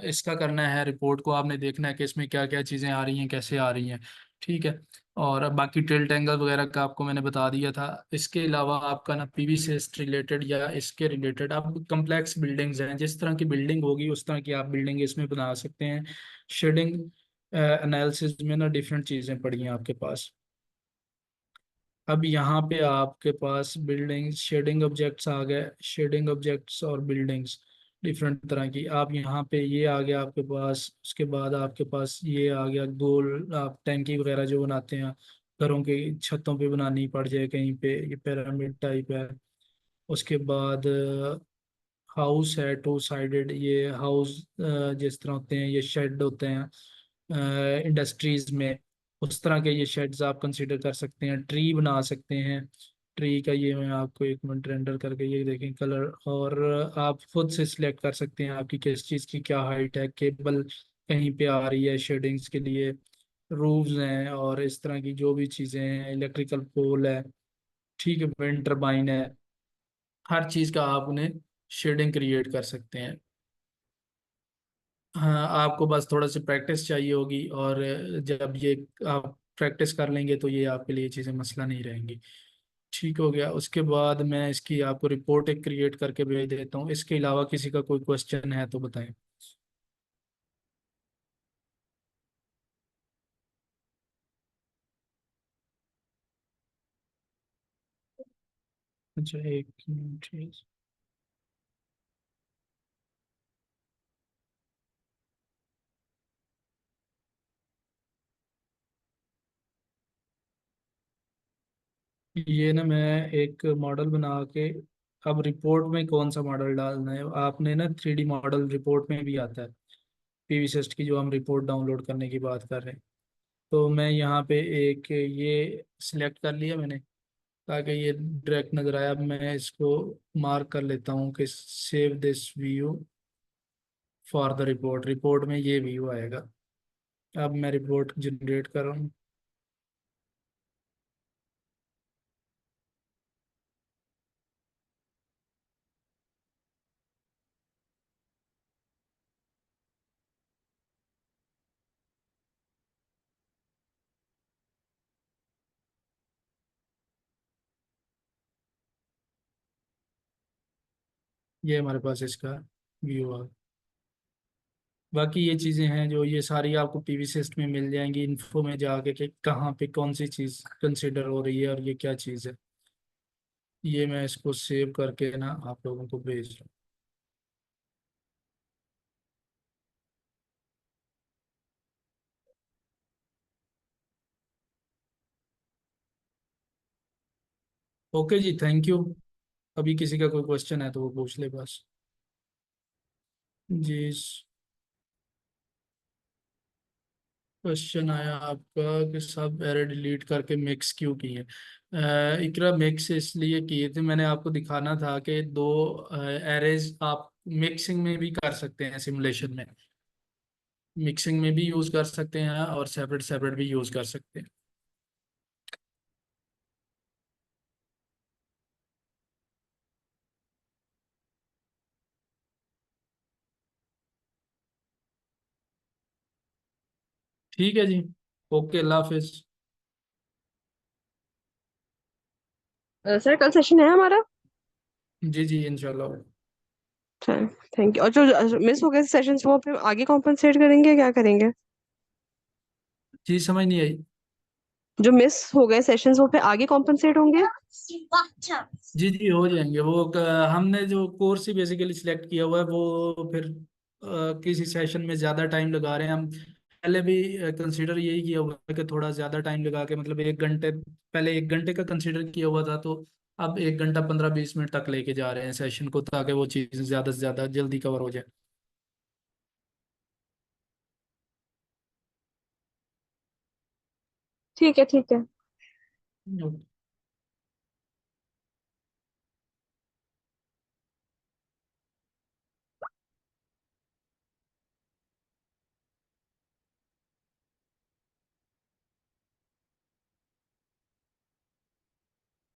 इसका करना है, रिपोर्ट को आपने देखना है कि इसमें क्या क्या चीज़ें आ रही हैं, कैसे आ रही हैं। ठीक है, और अब बाकी टिल्ट एंगल वगैरह का आपको मैंने बता दिया था। इसके अलावा आपका ना पीवी से रिलेटेड या इसके रिलेटेड, अब कम्प्लेक्स बिल्डिंग्स हैं, जिस तरह की बिल्डिंग होगी उस तरह की आप बिल्डिंग इसमें बना सकते हैं। शेडिंग एनालिसिस में ना डिफरेंट चीज़ें पड़ी हैं आपके पास। अब यहाँ पे आपके पास बिल्डिंग शेडिंग ऑब्जेक्ट्स आ गए, शेडिंग ऑब्जेक्ट्स और बिल्डिंग्स डिफरेंट तरह की। आप यहाँ पे ये आ गया आपके पास, उसके बाद आपके पास ये आ गया गोल, आप टैंकी वगैरह जो बनाते हैं घरों के छतों पे बनानी पड़ जाए कहीं पे, ये पिरामिड टाइप है। उसके बाद हाउस है 2 साइडेड, ये हाउस जिस तरह होते हैं, ये शेड होते हैं इंडस्ट्रीज में, उस तरह के ये शेड्स आप कंसीडर कर सकते हैं। ट्री बना सकते हैं, ट्री का ये मैं आपको एक मिनट रेंडर करके ये देखें कलर। और आप खुद से सिलेक्ट कर सकते हैं आपकी किस चीज़ की क्या हाइट है, केबल कहीं पे आ रही है शेडिंग्स के लिए, रूफ्स हैं, और इस तरह की जो भी चीज़ें हैं, इलेक्ट्रिकल पोल है, ठीक है, विंड टर्बाइन है। हर चीज़ का आप उन्हें शेडिंग क्रिएट कर सकते हैं। हाँ, आपको बस थोड़ा सी प्रैक्टिस चाहिए होगी, और जब ये आप प्रैक्टिस कर लेंगे तो ये आपके लिए चीज़ें मसला नहीं रहेंगी। ठीक हो गया, उसके बाद मैं इसकी आपको रिपोर्ट एक क्रिएट करके भेज देता हूँ। इसके अलावा किसी का कोई क्वेश्चन है तो बताएं। अच्छा, एक मिनट। ये ना मैं एक मॉडल बना के, अब रिपोर्ट में कौन सा मॉडल डालना है आपने ना, 3D मॉडल रिपोर्ट में भी आता है। पीवीसिस्ट की जो हम रिपोर्ट डाउनलोड करने की बात कर रहे हैं, तो मैं यहाँ पे एक ये सिलेक्ट कर लिया मैंने, ताकि ये डायरेक्ट नजर आया। अब मैं इसको मार्क कर लेता हूँ कि save this view for the report, report में ये व्यू आएगा। अब मैं रिपोर्ट जनरेट कर रहा हूँ। ये हमारे पास इसका व्यू आ। बाकी ये चीज़ें हैं जो ये सारी आपको पीवी सिस्ट में मिल जाएंगी, इन्फो में जाके कि कहाँ पे कौन सी चीज़ कंसिडर हो रही है और ये क्या चीज़ है। ये मैं इसको सेव करके ना आप लोगों को भेज रहा हूँ। ओके जी, थैंक यू। अभी किसी का कोई क्वेश्चन है तो वो पूछ ले बस। जी। क्वेश्चन आया आपका कि सब एरे डिलीट करके मिक्स क्यों किए। इकरा मिक्स इसलिए किए थे, मैंने आपको दिखाना था कि दो एरेज आप मिक्सिंग में भी कर सकते हैं, सिमुलेशन में मिक्सिंग में भी यूज कर सकते हैं और सेपरेट सेपरेट भी यूज कर सकते हैं। ठीक है जी, ओके, अल्लाह हाफिज। सर कल सेशन है हमारा? जी जी, इंशाल्लाह। Thank you. और जो मिस हो गए सेशंस वो फिर आगे कॉम्पनसेट करेंगे, क्या करेंगे? जी, समझ नहीं आई। जो मिस हो गए सेशंस वो फिर आगे कॉम्पनसेट होंगे? जी जी, हो जाएंगे वो। हमने जो कोर्स ही बेसिकली सिलेक्ट किया हुआ है वो फिर किसी सेशन में ज़्यादा टाइम लगा रहे हैं हम। पहले भी कंसीडर यही किया हुआ है कि थोड़ा ज़्यादा टाइम लगा के, मतलब 1 घंटे, पहले 1 घंटे का कंसीडर किया हुआ था, तो अब 1 घंटा 15-20 मिनट तक लेके जा रहे हैं सेशन को, ताकि वो चीज़ ज़्यादा से ज़्यादा जल्दी कवर हो जाए। ठीक है, ठीक है। ओके।